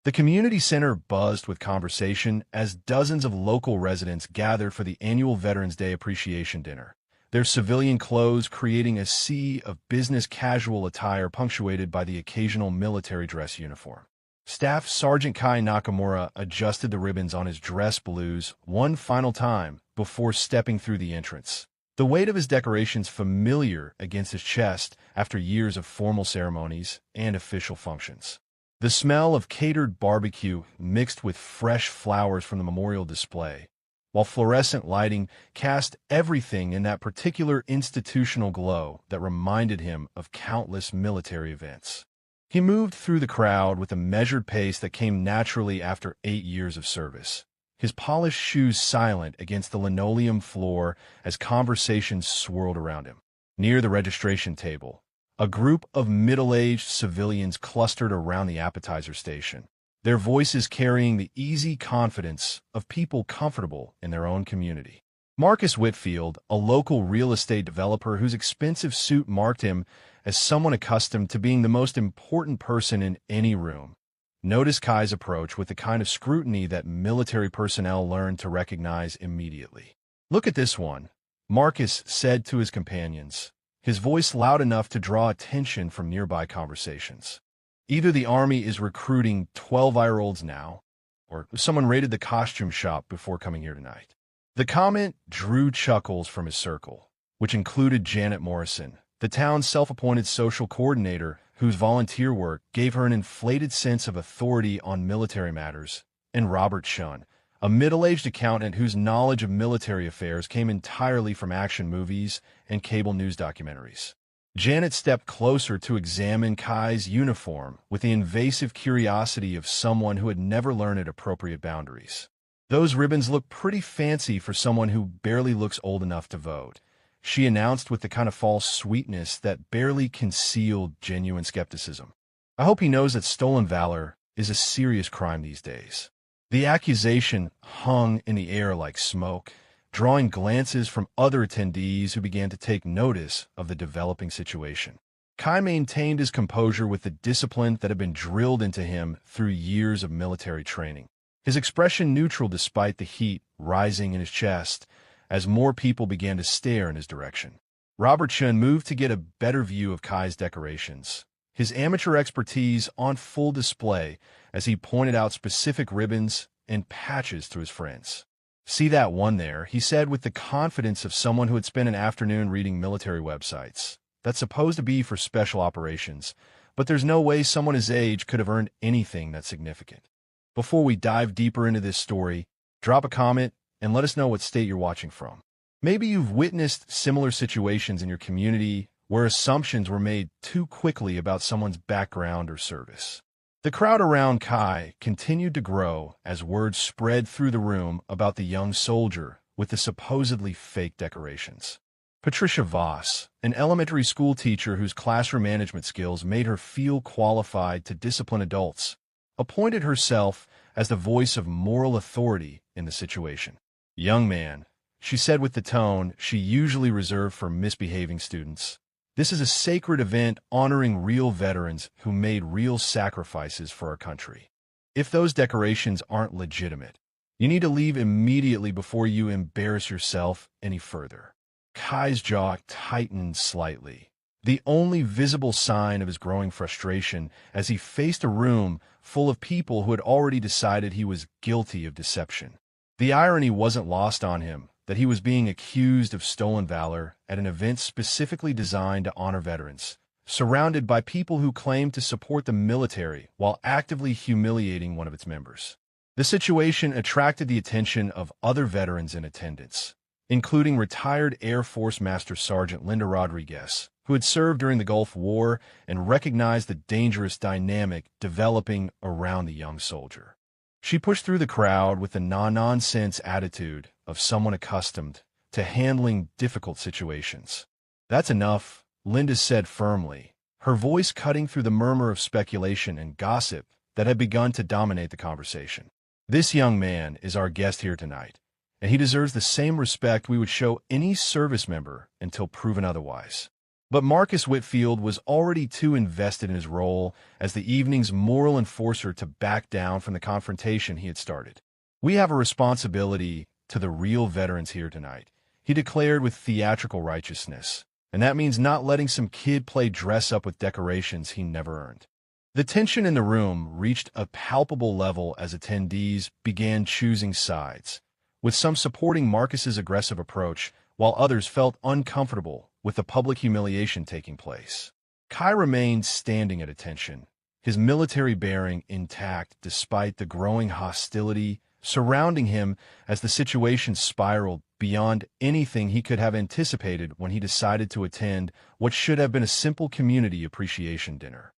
The community center buzzed with conversation as dozens of local residents gathered for the annual Veterans Day Appreciation Dinner, their civilian clothes creating a sea of business casual attire punctuated by the occasional military dress uniform. Staff Sergeant Kai Nakamura adjusted the ribbons on his dress blues one final time before stepping through the entrance, the weight of his decorations familiar against his chest after years of formal ceremonies and official functions. The smell of catered barbecue mixed with fresh flowers from the memorial display, while fluorescent lighting cast everything in that particular institutional glow that reminded him of countless military events. He moved through the crowd with a measured pace that came naturally after 8 years of service, his polished shoes silent against the linoleum floor as conversations swirled around him. Near the registration table, a group of middle-aged civilians clustered around the appetizer station, their voices carrying the easy confidence of people comfortable in their own community. Marcus Whitfield, a local real estate developer whose expensive suit marked him as someone accustomed to being the most important person in any room, noticed Kai's approach with the kind of scrutiny that military personnel learned to recognize immediately. "Look at this one," Marcus said to his companions, his voice loud enough to draw attention from nearby conversations. Either the Army is recruiting 12-year-olds now, or someone raided the costume shop before coming here tonight. The comment drew chuckles from his circle, which included Janet Morrison, the town's self-appointed social coordinator whose volunteer work gave her an inflated sense of authority on military matters, and Robert Shun, a middle-aged accountant whose knowledge of military affairs came entirely from action movies and cable news documentaries. Janet stepped closer to examine Kai's uniform with the invasive curiosity of someone who had never learned appropriate boundaries. "Those ribbons look pretty fancy for someone who barely looks old enough to vote," she announced with the kind of false sweetness that barely concealed genuine skepticism. "I hope he knows that stolen valor is a serious crime these days." The accusation hung in the air like smoke, drawing glances from other attendees who began to take notice of the developing situation. Kai maintained his composure with the discipline that had been drilled into him through years of military training, his expression neutral despite the heat rising in his chest as more people began to stare in his direction. Robert Chun moved to get a better view of Kai's decorations, his amateur expertise on full display as he pointed out specific ribbons and patches to his friends. "See that one there," he said with the confidence of someone who had spent an afternoon reading military websites. "That's supposed to be for special operations, but there's no way someone his age could have earned anything that significant." Before we dive deeper into this story, drop a comment and let us know what state you're watching from. Maybe you've witnessed similar situations in your community where assumptions were made too quickly about someone's background or service. The crowd around Kai continued to grow as word spread through the room about the young soldier with the supposedly fake decorations. Patricia Voss, an elementary school teacher whose classroom management skills made her feel qualified to discipline adults, appointed herself as the voice of moral authority in the situation. "Young man," she said with the tone she usually reserved for misbehaving students, "this is a sacred event honoring real veterans who made real sacrifices for our country. If those decorations aren't legitimate, you need to leave immediately before you embarrass yourself any further." Kai's jaw tightened slightly, the only visible sign of his growing frustration as he faced a room full of people who had already decided he was guilty of deception. The irony wasn't lost on him that he was being accused of stolen valor at an event specifically designed to honor veterans, surrounded by people who claimed to support the military while actively humiliating one of its members. The situation attracted the attention of other veterans in attendance, including retired Air Force Master Sergeant Linda Rodriguez, who had served during the Gulf War and recognized the dangerous dynamic developing around the young soldier. She pushed through the crowd with the no-nonsense attitude of someone accustomed to handling difficult situations. "That's enough," Linda said firmly, her voice cutting through the murmur of speculation and gossip that had begun to dominate the conversation. "This young man is our guest here tonight, and he deserves the same respect we would show any service member until proven otherwise." But Marcus Whitfield was already too invested in his role as the evening's moral enforcer to back down from the confrontation he had started. "We have a responsibility to the real veterans here tonight," he declared with theatrical righteousness, "and that means not letting some kid play dress-up with decorations he never earned." The tension in the room reached a palpable level as attendees began choosing sides, with some supporting Marcus's aggressive approach, while others felt uncomfortable with the public humiliation taking place. Kai remained standing at attention, his military bearing intact despite the growing hostility surrounding him as the situation spiraled beyond anything he could have anticipated when he decided to attend what should have been a simple community appreciation dinner.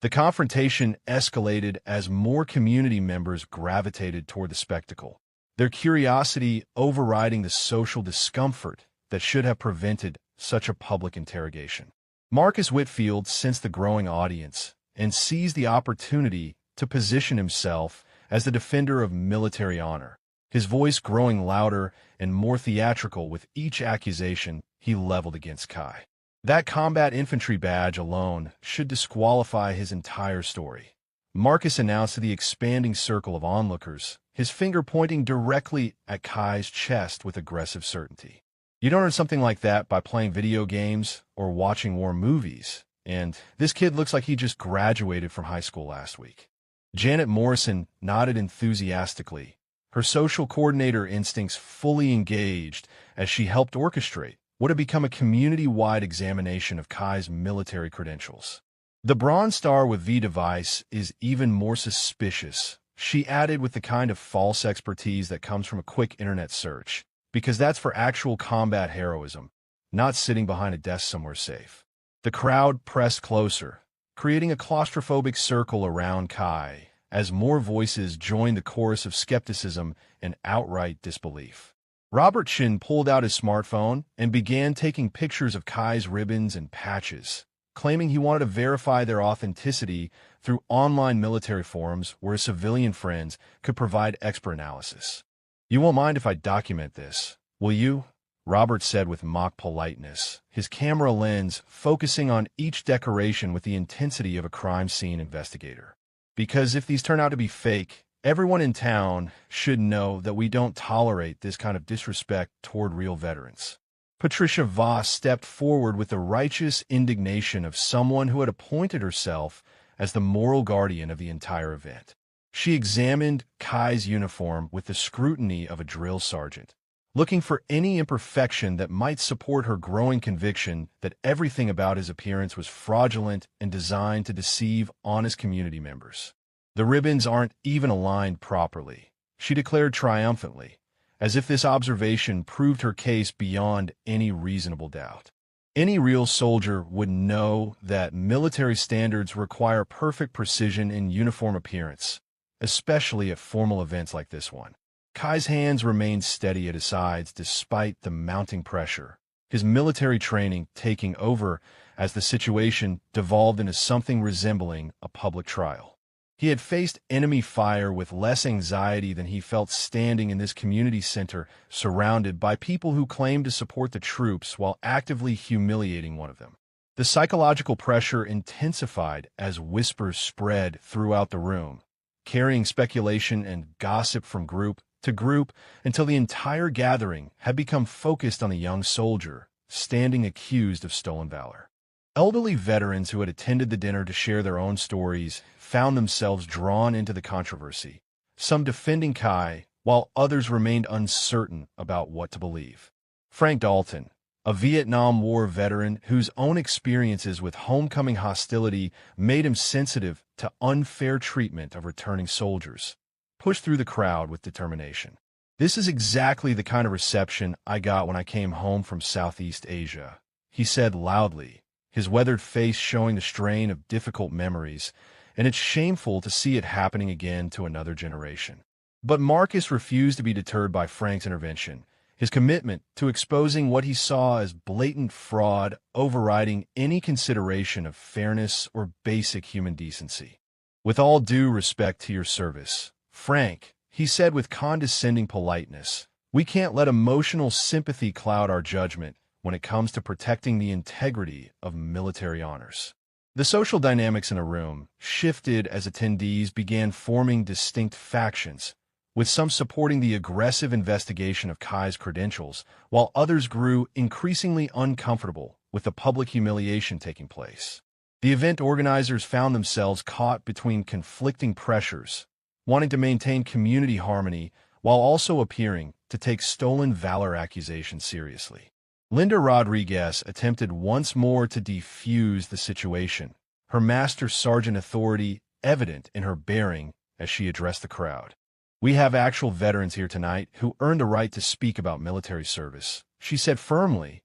The confrontation escalated as more community members gravitated toward the spectacle, their curiosity overriding the social discomfort that should have prevented such a public interrogation. Marcus Whitfield sensed the growing audience and seized the opportunity to position himself as the defender of military honor, his voice growing louder and more theatrical with each accusation he leveled against Kai. That combat infantry badge alone should disqualify his entire story, Marcus announced to the expanding circle of onlookers, his finger pointing directly at Kai's chest with aggressive certainty. "You don't earn something like that by playing video games or watching war movies, and this kid looks like he just graduated from high school last week." Janet Morrison nodded enthusiastically, her social coordinator instincts fully engaged as she helped orchestrate what had become a community-wide examination of Kai's military credentials. "The Bronze Star with V device is even more suspicious," she added with the kind of false expertise that comes from a quick internet search, "because that's for actual combat heroism, not sitting behind a desk somewhere safe." The crowd pressed closer, creating a claustrophobic circle around Kai as more voices joined the chorus of skepticism and outright disbelief. Robert Chin pulled out his smartphone and began taking pictures of Kai's ribbons and patches, claiming he wanted to verify their authenticity through online military forums where his civilian friends could provide expert analysis. "You won't mind if I document this, will you?" Robert said with mock politeness, his camera lens focusing on each decoration with the intensity of a crime scene investigator. "Because if these turn out to be fake, everyone in town should know that we don't tolerate this kind of disrespect toward real veterans." Patricia Voss stepped forward with the righteous indignation of someone who had appointed herself as the moral guardian of the entire event. She examined Kai's uniform with the scrutiny of a drill sergeant, looking for any imperfection that might support her growing conviction that everything about his appearance was fraudulent and designed to deceive honest community members. "The ribbons aren't even aligned properly," she declared triumphantly, as if this observation proved her case beyond any reasonable doubt. Any real soldier would know that military standards require perfect precision in uniform appearance, especially at formal events like this one. Kai's hands remained steady at his sides despite the mounting pressure, his military training taking over as the situation devolved into something resembling a public trial. He had faced enemy fire with less anxiety than he felt standing in this community center surrounded by people who claimed to support the troops while actively humiliating one of them. The psychological pressure intensified as whispers spread throughout the room, carrying speculation and gossip from group to group until the entire gathering had become focused on the young soldier standing accused of stolen valor. Elderly veterans who had attended the dinner to share their own stories found themselves drawn into the controversy, some defending Kai, while others remained uncertain about what to believe. Frank Dalton, a Vietnam War veteran whose own experiences with homecoming hostility made him sensitive to unfair treatment of returning soldiers, pushed through the crowd with determination. "This is exactly the kind of reception I got when I came home from Southeast Asia," he said loudly, his weathered face showing the strain of difficult memories, and it's shameful to see it happening again to another generation. But Marcus refused to be deterred by Frank's intervention, his commitment to exposing what he saw as blatant fraud overriding any consideration of fairness or basic human decency. "With all due respect to your service, Frank," he said with condescending politeness, "we can't let emotional sympathy cloud our judgment when it comes to protecting the integrity of military honors. The social dynamics in a room shifted as attendees began forming distinct factions, with some supporting the aggressive investigation of Kai's credentials, while others grew increasingly uncomfortable with the public humiliation taking place. The event organizers found themselves caught between conflicting pressures, wanting to maintain community harmony while also appearing to take stolen valor accusations seriously. Linda Rodriguez attempted once more to defuse the situation, her master sergeant authority evident in her bearing as she addressed the crowd. "We have actual veterans here tonight who earned the right to speak about military service," she said firmly,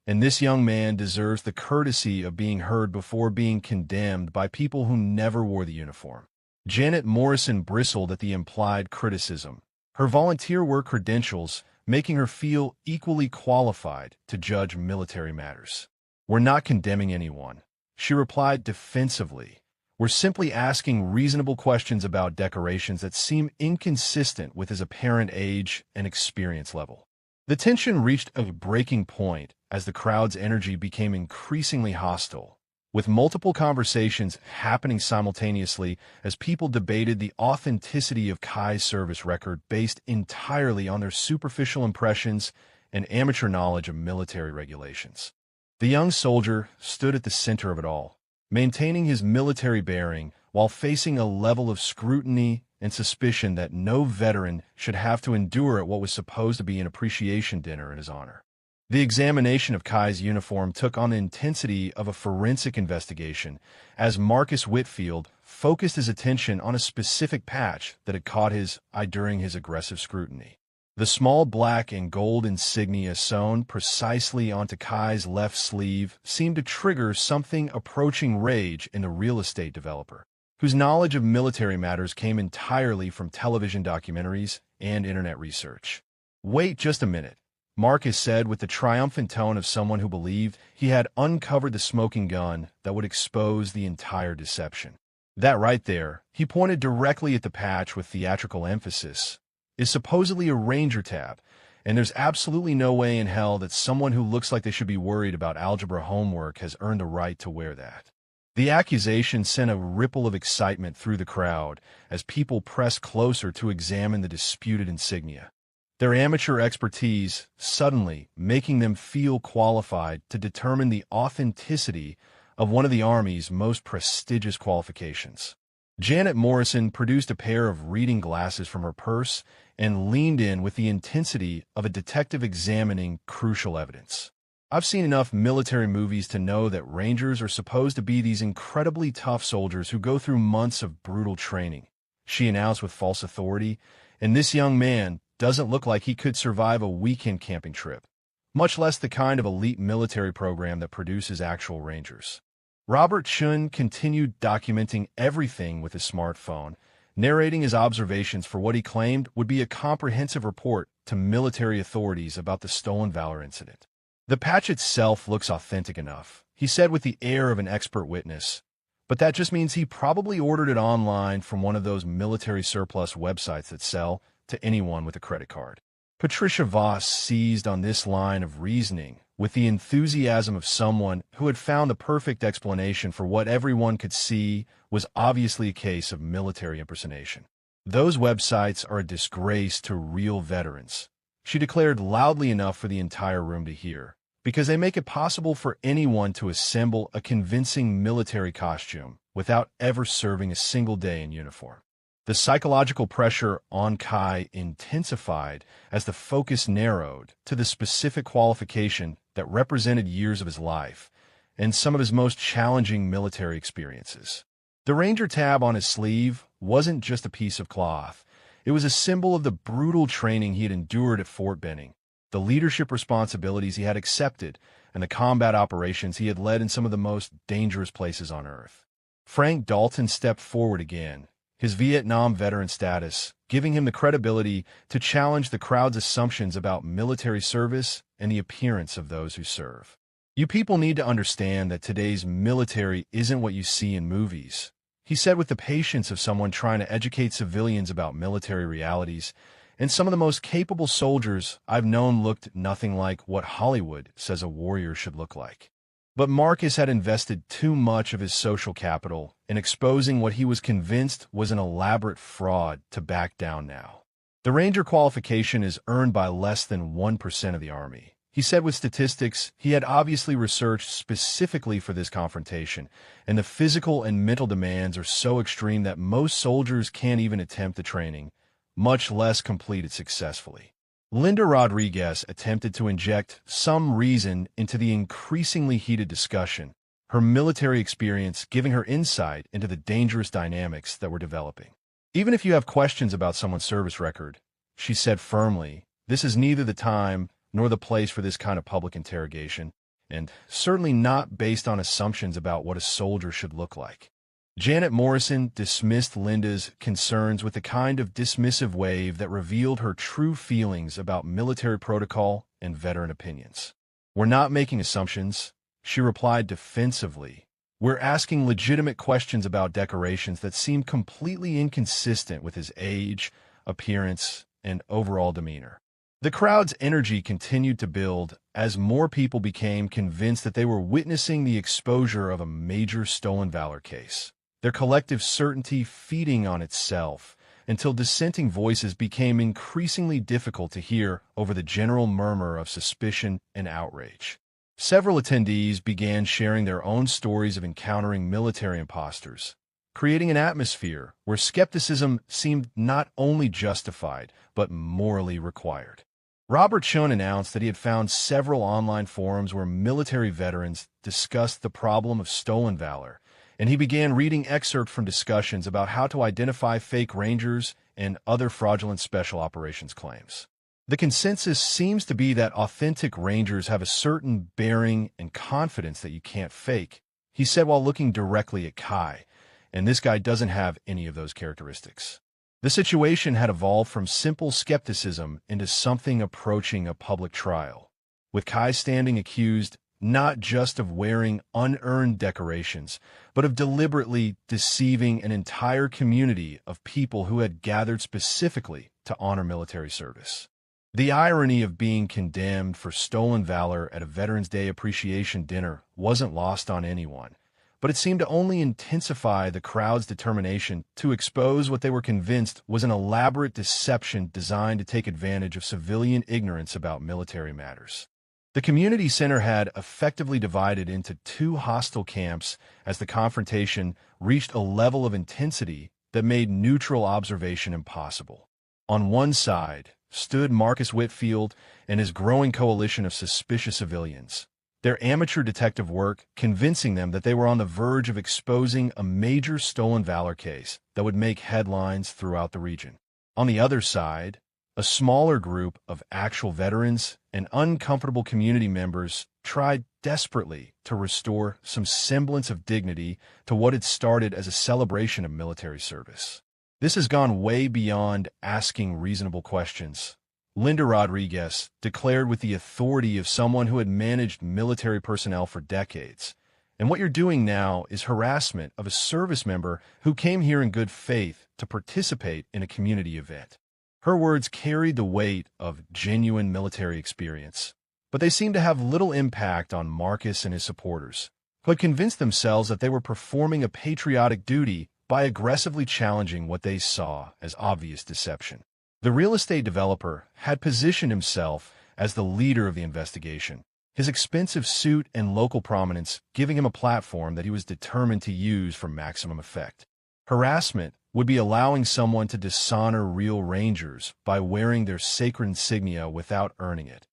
"and this young man deserves the courtesy of being heard before being condemned by people who never wore the uniform." Janet Morrison bristled at the implied criticism, her volunteer work credentials making her feel equally qualified to judge military matters. "We're not condemning anyone," she replied defensively. "We're simply asking reasonable questions about decorations that seem inconsistent with his apparent age and experience level." The tension reached a breaking point as the crowd's energy became increasingly hostile, with multiple conversations happening simultaneously as people debated the authenticity of Kai's service record based entirely on their superficial impressions and amateur knowledge of military regulations. The young soldier stood at the center of it all, maintaining his military bearing while facing a level of scrutiny and suspicion that no veteran should have to endure at what was supposed to be an appreciation dinner in his honor. The examination of Kai's uniform took on the intensity of a forensic investigation as Marcus Whitfield focused his attention on a specific patch that had caught his eye during his aggressive scrutiny. The small black and gold insignia sewn precisely onto Kai's left sleeve seemed to trigger something approaching rage in the real estate developer, whose knowledge of military matters came entirely from television documentaries and internet research. "Wait just a minute," Marcus said with the triumphant tone of someone who believed he had uncovered the smoking gun that would expose the entire deception. "That right there," he pointed directly at the patch with theatrical emphasis, "is supposedly a Ranger tab, and there's absolutely no way in hell that someone who looks like they should be worried about algebra homework has earned the right to wear that." The accusation sent a ripple of excitement through the crowd as people pressed closer to examine the disputed insignia, their amateur expertise suddenly making them feel qualified to determine the authenticity of one of the Army's most prestigious qualifications. Janet Morrison produced a pair of reading glasses from her purse and leaned in with the intensity of a detective examining crucial evidence. "I've seen enough military movies to know that Rangers are supposed to be these incredibly tough soldiers who go through months of brutal training," she announced with false authority, "and this young man doesn't look like he could survive a weekend camping trip, much less the kind of elite military program that produces actual Rangers." Robert Chun continued documenting everything with his smartphone, narrating his observations for what he claimed would be a comprehensive report to military authorities about the stolen valor incident. "The patch itself looks authentic enough," he said with the air of an expert witness, "but that just means he probably ordered it online from one of those military surplus websites that sell to anyone with a credit card." Patricia Voss seized on this line of reasoning with the enthusiasm of someone who had found the perfect explanation for what everyone could see was obviously a case of military impersonation. "Those websites are a disgrace to real veterans," she declared loudly enough for the entire room to hear, "because they make it possible for anyone to assemble a convincing military costume without ever serving a single day in uniform." The psychological pressure on Kai intensified as the focus narrowed to the specific qualification that represented years of his life and some of his most challenging military experiences. The Ranger tab on his sleeve wasn't just a piece of cloth. It was a symbol of the brutal training he had endured at Fort Benning, the leadership responsibilities he had accepted, and the combat operations he had led in some of the most dangerous places on Earth. Frank Dalton stepped forward again, his Vietnam veteran status giving him the credibility to challenge the crowd's assumptions about military service and the appearance of those who serve. "You people need to understand that today's military isn't what you see in movies," he said with the patience of someone trying to educate civilians about military realities and some of the most capable soldiers I've known looked nothing like what Hollywood says a warrior should look like. But Marcus had invested too much of his social capital in exposing what he was convinced was an elaborate fraud to back down now. The Ranger qualification is earned by less than 1% of the Army, he said with statistics he had obviously researched specifically for this confrontation, and the physical and mental demands are so extreme that most soldiers can't even attempt the training, much less complete it successfully. Linda Rodriguez attempted to inject some reason into the increasingly heated discussion, her military experience giving her insight into the dangerous dynamics that were developing. Even if you have questions about someone's service record, she said firmly, this is neither the time nor the place for this kind of public interrogation, and certainly not based on assumptions about what a soldier should look like. Janet Morrison dismissed Linda's concerns with the kind of dismissive wave that revealed her true feelings about military protocol and veteran opinions. We're not making assumptions, she replied defensively. We're asking legitimate questions about decorations that seem completely inconsistent with his age, appearance, and overall demeanor. The crowd's energy continued to build as more people became convinced that they were witnessing the exposure of a major stolen valor case, their collective certainty feeding on itself, until dissenting voices became increasingly difficult to hear over the general murmur of suspicion and outrage. Several attendees began sharing their own stories of encountering military imposters, creating an atmosphere where skepticism seemed not only justified, but morally required. Robert Schoen announced that he had found several online forums where military veterans discussed the problem of stolen valor, and he began reading excerpts from discussions about how to identify fake Rangers and other fraudulent special operations claims. The consensus seems to be that authentic Rangers have a certain bearing and confidence that you can't fake, he said while looking directly at Kai, and this guy doesn't have any of those characteristics. The situation had evolved from simple skepticism into something approaching a public trial, with Kai standing accused not just of wearing unearned decorations, but of deliberately deceiving an entire community of people who had gathered specifically to honor military service. The irony of being condemned for stolen valor at a Veterans Day appreciation dinner wasn't lost on anyone, but it seemed to only intensify the crowd's determination to expose what they were convinced was an elaborate deception designed to take advantage of civilian ignorance about military matters. The community center had effectively divided into two hostile camps as the confrontation reached a level of intensity that made neutral observation impossible. On one side stood Marcus Whitfield and his growing coalition of suspicious civilians, their amateur detective work convincing them that they were on the verge of exposing a major stolen valor case that would make headlines throughout the region. On the other side, a smaller group of actual veterans and uncomfortable community members tried desperately to restore some semblance of dignity to what had started as a celebration of military service. This has gone way beyond asking reasonable questions, Linda Rodriguez declared with the authority of someone who had managed military personnel for decades. And what you're doing now is harassment of a service member who came here in good faith to participate in a community event. Her words carried the weight of genuine military experience, but they seemed to have little impact on Marcus and his supporters, who had convinced themselves that they were performing a patriotic duty by aggressively challenging what they saw as obvious deception. The real estate developer had positioned himself as the leader of the investigation, his expensive suit and local prominence giving him a platform that he was determined to use for maximum effect. Harassment would be allowing someone to dishonor real Rangers by wearing their sacred insignia without earning it.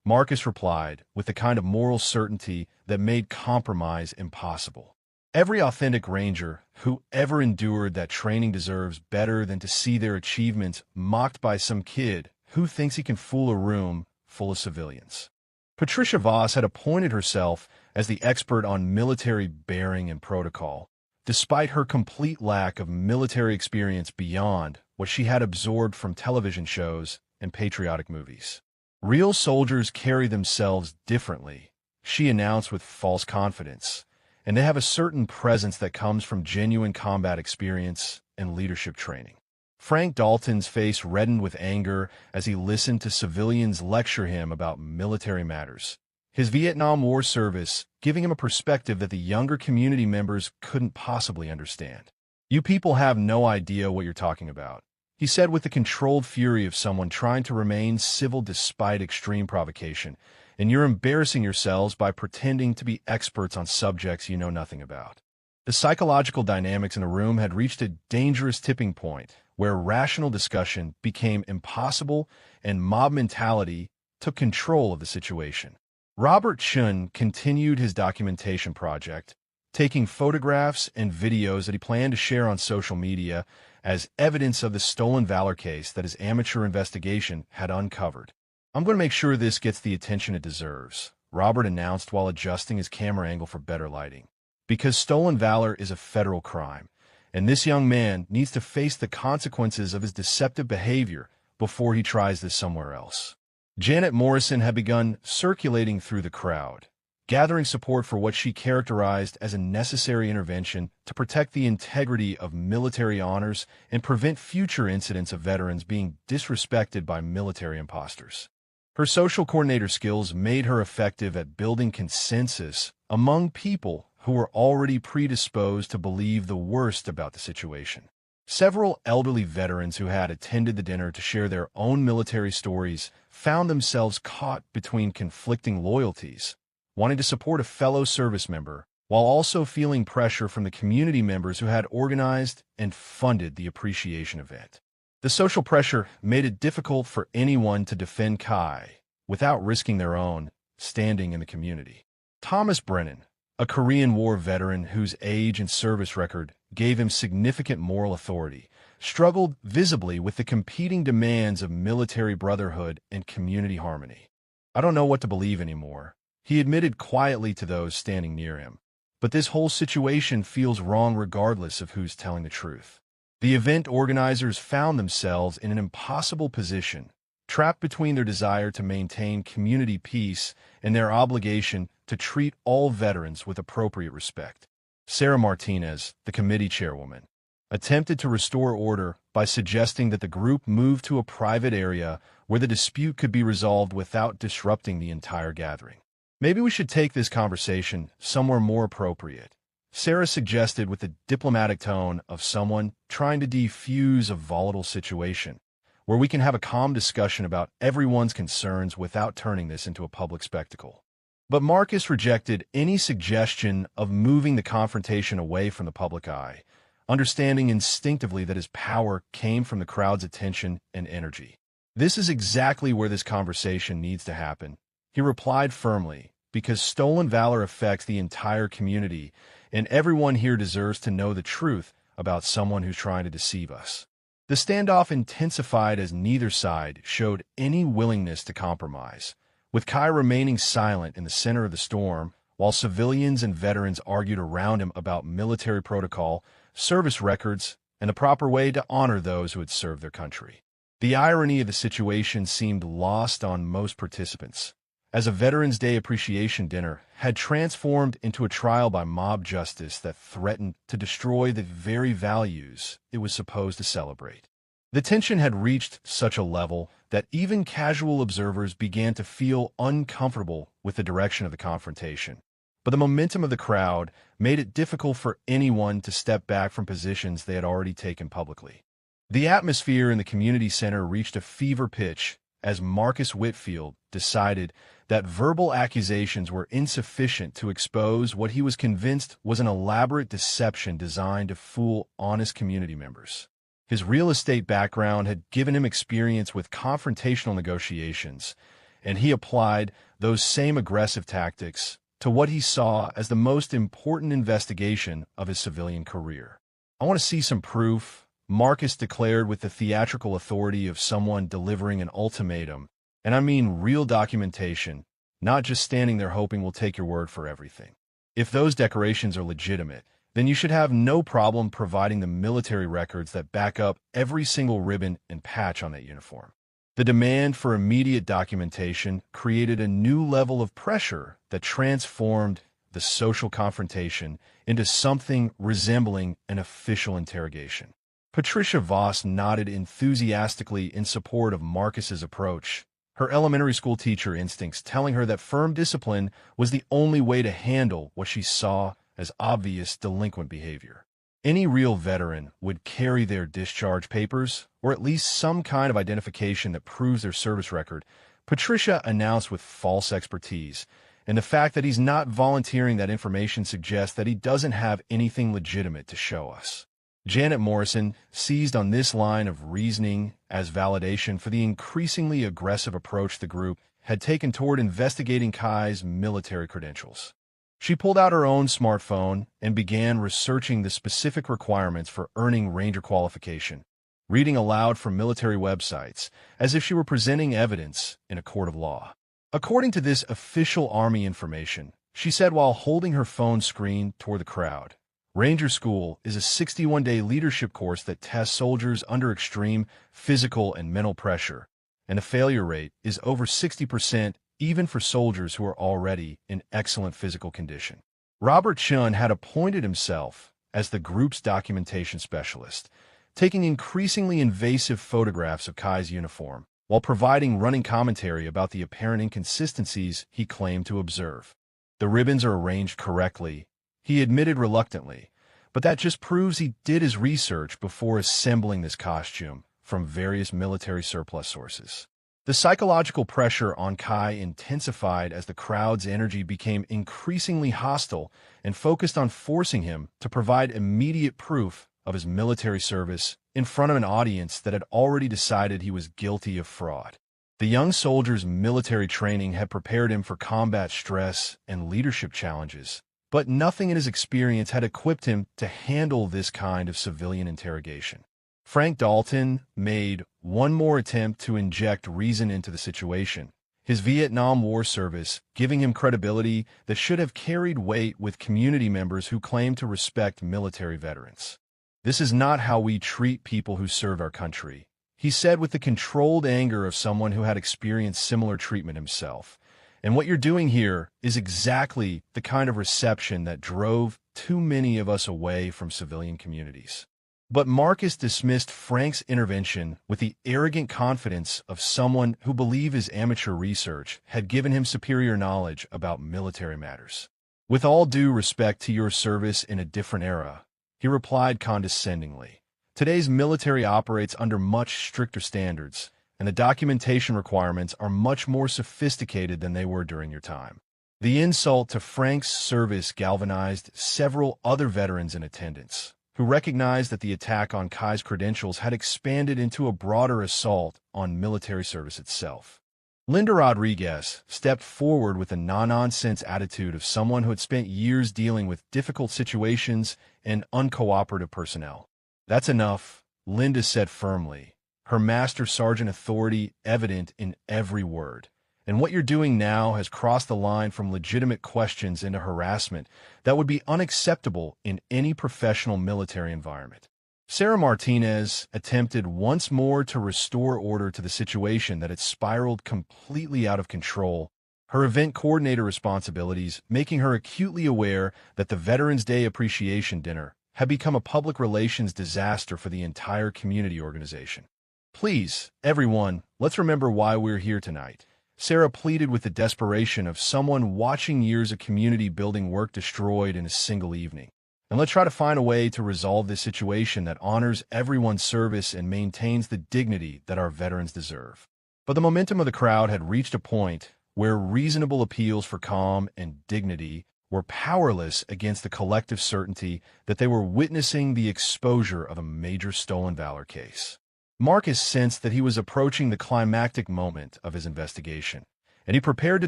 Marcus replied with the kind of moral certainty that made compromise impossible. Every authentic Ranger who ever endured that training deserves better than to see their achievements mocked by some kid who thinks he can fool a room full of civilians. Patricia Voss had appointed herself as the expert on military bearing and protocol, despite her complete lack of military experience beyond what she had absorbed from television shows and patriotic movies. Real soldiers carry themselves differently, she announced with false confidence, and they have a certain presence that comes from genuine combat experience and leadership training. Frank Dalton's face reddened with anger as he listened to civilians lecture him about military matters. His Vietnam War service giving him a perspective that the younger community members couldn't possibly understand. "You people have no idea what you're talking about," he said with the controlled fury of someone trying to remain civil despite extreme provocation, "and you're embarrassing yourselves by pretending to be experts on subjects you know nothing about." The psychological dynamics in the room had reached a dangerous tipping point where rational discussion became impossible and mob mentality took control of the situation. Robert Chun continued his documentation project, taking photographs and videos that he planned to share on social media as evidence of the stolen valor case that his amateur investigation had uncovered. "I'm going to make sure this gets the attention it deserves," Robert announced while adjusting his camera angle for better lighting. "Because stolen valor is a federal crime, and this young man needs to face the consequences of his deceptive behavior before he tries this somewhere else." Janet Morrison had begun circulating through the crowd, gathering support for what she characterized as a necessary intervention to protect the integrity of military honors and prevent future incidents of veterans being disrespected by military imposters. Her social coordinator skills made her effective at building consensus among people who were already predisposed to believe the worst about the situation. Several elderly veterans who had attended the dinner to share their own military stories found themselves caught between conflicting loyalties, wanting to support a fellow service member while also feeling pressure from the community members who had organized and funded the appreciation event. The social pressure made it difficult for anyone to defend Kai without risking their own standing in the community. Thomas Brennan, a Korean War veteran whose age and service record gave him significant moral authority, struggled visibly with the competing demands of military brotherhood and community harmony. "I don't know what to believe anymore," he admitted quietly to those standing near him. "But this whole situation feels wrong regardless of who's telling the truth." The event organizers found themselves in an impossible position, trapped between their desire to maintain community peace and their obligation to treat all veterans with appropriate respect. Sarah Martinez, the committee chairwoman, attempted to restore order by suggesting that the group move to a private area where the dispute could be resolved without disrupting the entire gathering. "Maybe we should take this conversation somewhere more appropriate," Sarah suggested with the diplomatic tone of someone trying to defuse a volatile situation, "where we can have a calm discussion about everyone's concerns without turning this into a public spectacle." But Marcus rejected any suggestion of moving the confrontation away from the public eye, understanding instinctively that his power came from the crowd's attention and energy. "This is exactly where this conversation needs to happen," he replied firmly, "because stolen valor affects the entire community, and everyone here deserves to know the truth about someone who's trying to deceive us." The standoff intensified as neither side showed any willingness to compromise, with Kai remaining silent in the center of the storm, while civilians and veterans argued around him about military protocol, service records, and the proper way to honor those who had served their country. The irony of the situation seemed lost on most participants, as a Veterans Day appreciation dinner had transformed into a trial by mob justice that threatened to destroy the very values it was supposed to celebrate. The tension had reached such a level that even casual observers began to feel uncomfortable with the direction of the confrontation. But the momentum of the crowd made it difficult for anyone to step back from positions they had already taken publicly. The atmosphere in the community center reached a fever pitch as Marcus Whitfield decided that verbal accusations were insufficient to expose what he was convinced was an elaborate deception designed to fool honest community members. His real estate background had given him experience with confrontational negotiations, and he applied those same aggressive tactics to what he saw as the most important investigation of his civilian career. "I want to see some proof," Marcus declared with the theatrical authority of someone delivering an ultimatum, "and I mean real documentation, not just standing there hoping we'll take your word for everything. If those declarations are legitimate, then you should have no problem providing the military records that back up every single ribbon and patch on that uniform." The demand for immediate documentation created a new level of pressure that transformed the social confrontation into something resembling an official interrogation. Patricia Voss nodded enthusiastically in support of Marcus's approach, her elementary school teacher instincts telling her that firm discipline was the only way to handle what she saw as obvious delinquent behavior. Any real veteran would carry their discharge papers, or at least some kind of identification that proves their service record, Patricia announced with false expertise, and the fact that he's not volunteering that information suggests that he doesn't have anything legitimate to show us. Janet Morrison seized on this line of reasoning as validation for the increasingly aggressive approach the group had taken toward investigating Kai's military credentials. She pulled out her own smartphone and began researching the specific requirements for earning Ranger qualification, reading aloud from military websites as if she were presenting evidence in a court of law. According to this official Army information, she said while holding her phone screen toward the crowd, Ranger School is a 61-day leadership course that tests soldiers under extreme physical and mental pressure, and the failure rate is over 60% even for soldiers who are already in excellent physical condition. Robert Chun had appointed himself as the group's documentation specialist, taking increasingly invasive photographs of Kai's uniform, while providing running commentary about the apparent inconsistencies he claimed to observe. The ribbons are arranged correctly, he admitted reluctantly, but that just proves he did his research before assembling this costume from various military surplus sources. The psychological pressure on Kai intensified as the crowd's energy became increasingly hostile and focused on forcing him to provide immediate proof of his military service in front of an audience that had already decided he was guilty of fraud. The young soldier's military training had prepared him for combat stress and leadership challenges, but nothing in his experience had equipped him to handle this kind of civilian interrogation. Frank Dalton made one more attempt to inject reason into the situation, his Vietnam War service giving him credibility that should have carried weight with community members who claim to respect military veterans. "This is not how we treat people who serve our country," he said with the controlled anger of someone who had experienced similar treatment himself. "And what you're doing here is exactly the kind of reception that drove too many of us away from civilian communities." But Marcus dismissed Frank's intervention with the arrogant confidence of someone who believed his amateur research had given him superior knowledge about military matters. "With all due respect to your service in a different era," he replied condescendingly, "today's military operates under much stricter standards, and the documentation requirements are much more sophisticated than they were during your time." The insult to Frank's service galvanized several other veterans in attendance, who recognized that the attack on Kai's credentials had expanded into a broader assault on military service itself. Linda Rodriguez stepped forward with a no-nonsense attitude of someone who had spent years dealing with difficult situations and uncooperative personnel. "That's enough," Linda said firmly, her master sergeant authority evident in every word. "And what you're doing now has crossed the line from legitimate questions into harassment that would be unacceptable in any professional military environment." Sarah Martinez attempted once more to restore order to the situation that had spiraled completely out of control, her event coordinator responsibilities making her acutely aware that the Veterans Day Appreciation Dinner had become a public relations disaster for the entire community organization. "Please, everyone, let's remember why we're here tonight," Sarah pleaded with the desperation of someone watching years of community building work destroyed in a single evening. "And let's try to find a way to resolve this situation that honors everyone's service and maintains the dignity that our veterans deserve." But the momentum of the crowd had reached a point where reasonable appeals for calm and dignity were powerless against the collective certainty that they were witnessing the exposure of a major stolen valor case. Marcus sensed that he was approaching the climactic moment of his investigation, and he prepared to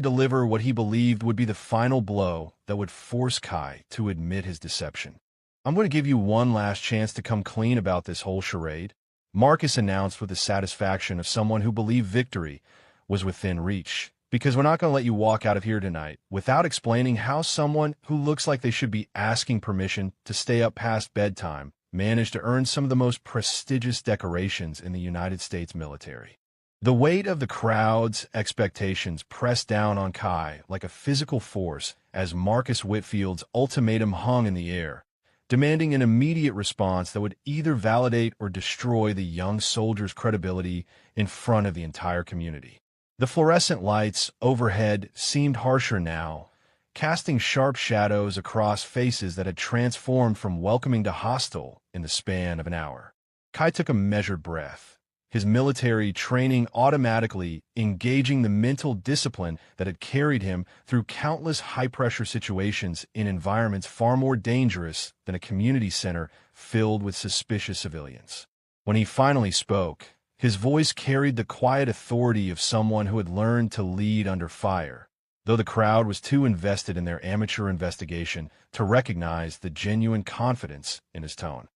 deliver what he believed would be the final blow that would force Kai to admit his deception. "I'm going to give you one last chance to come clean about this whole charade," Marcus announced with the satisfaction of someone who believed victory was within reach, "because we're not going to let you walk out of here tonight without explaining how someone who looks like they should be asking permission to stay up past bedtime managed to earn some of the most prestigious decorations in the United States military." The weight of the crowd's expectations pressed down on Kai like a physical force as Marcus Whitfield's ultimatum hung in the air, demanding an immediate response that would either validate or destroy the young soldier's credibility in front of the entire community. The fluorescent lights overhead seemed harsher now, casting sharp shadows across faces that had transformed from welcoming to hostile in the span of an hour. Kai took a measured breath, his military training automatically engaging the mental discipline that had carried him through countless high-pressure situations in environments far more dangerous than a community center filled with suspicious civilians. When he finally spoke, his voice carried the quiet authority of someone who had learned to lead under fire, though the crowd was too invested in their amateur investigation to recognize the genuine confidence in his tone.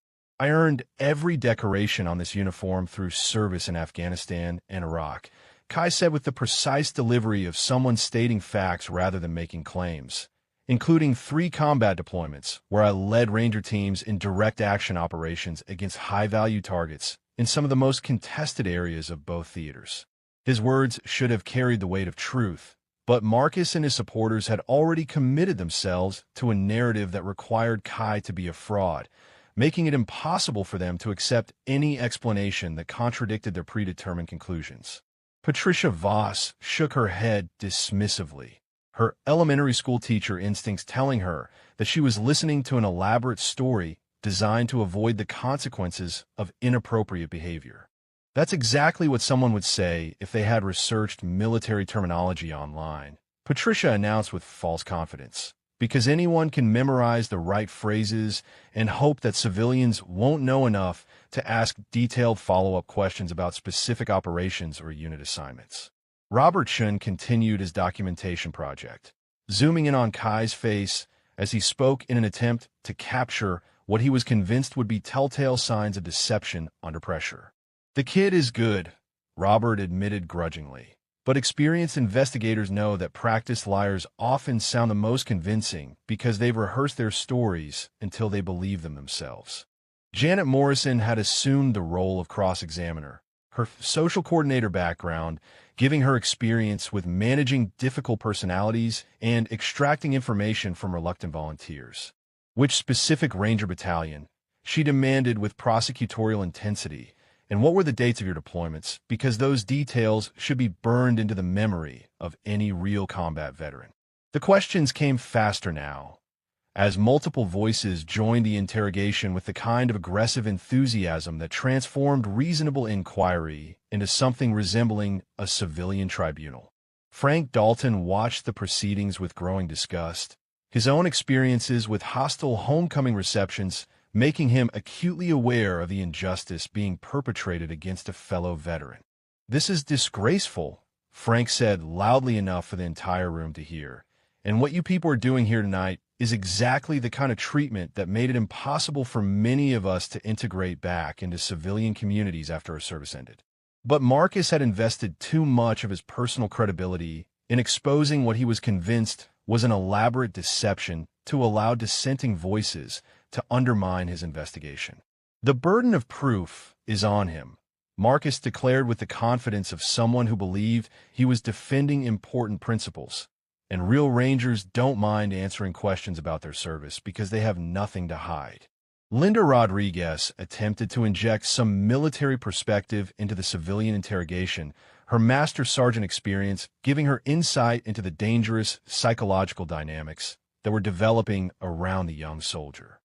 I earned every decoration on this uniform through service in Afghanistan and Iraq, Kai said with the precise delivery of someone stating facts rather than making claims, including 3 combat deployments where I led Ranger teams in direct action operations against high-value targets in some of the most contested areas of both theaters. His words should have carried the weight of truth, but Marcus and his supporters had already committed themselves to a narrative that required Kai to be a fraud, making it impossible for them to accept any explanation that contradicted their predetermined conclusions. Patricia Voss shook her head dismissively, her elementary school teacher instincts telling her that she was listening to an elaborate story designed to avoid the consequences of inappropriate behavior. That's exactly what someone would say if they had researched military terminology online, Patricia announced with false confidence, because anyone can memorize the right phrases and hope that civilians won't know enough to ask detailed follow-up questions about specific operations or unit assignments. Robert Chun continued his documentation project, zooming in on Kai's face as he spoke in an attempt to capture what he was convinced would be telltale signs of deception under pressure. "The kid is good," Robert admitted grudgingly. But experienced investigators know that practiced liars often sound the most convincing because they've rehearsed their stories until they believe them themselves. Janet Morrison had assumed the role of cross-examiner, her social coordinator background giving her experience with managing difficult personalities and extracting information from reluctant volunteers. Which specific Ranger battalion? She demanded with prosecutorial intensity. And what were the dates of your deployments? Because those details should be burned into the memory of any real combat veteran. The questions came faster now, as multiple voices joined the interrogation with the kind of aggressive enthusiasm that transformed reasonable inquiry into something resembling a civilian tribunal. Frank Dalton watched the proceedings with growing disgust, his own experiences with hostile homecoming receptions making him acutely aware of the injustice being perpetrated against a fellow veteran. "This is disgraceful," Frank said loudly enough for the entire room to hear. "And what you people are doing here tonight is exactly the kind of treatment that made it impossible for many of us to integrate back into civilian communities after our service ended." But Marcus had invested too much of his personal credibility in exposing what he was convinced was an elaborate deception to allow dissenting voices to undermine his investigation. "The burden of proof is on him," Marcus declared with the confidence of someone who believed he was defending important principles. "And real Rangers don't mind answering questions about their service because they have nothing to hide." Linda Rodriguez attempted to inject some military perspective into the civilian interrogation, her master sergeant experience giving her insight into the dangerous psychological dynamics that were developing around the young soldier.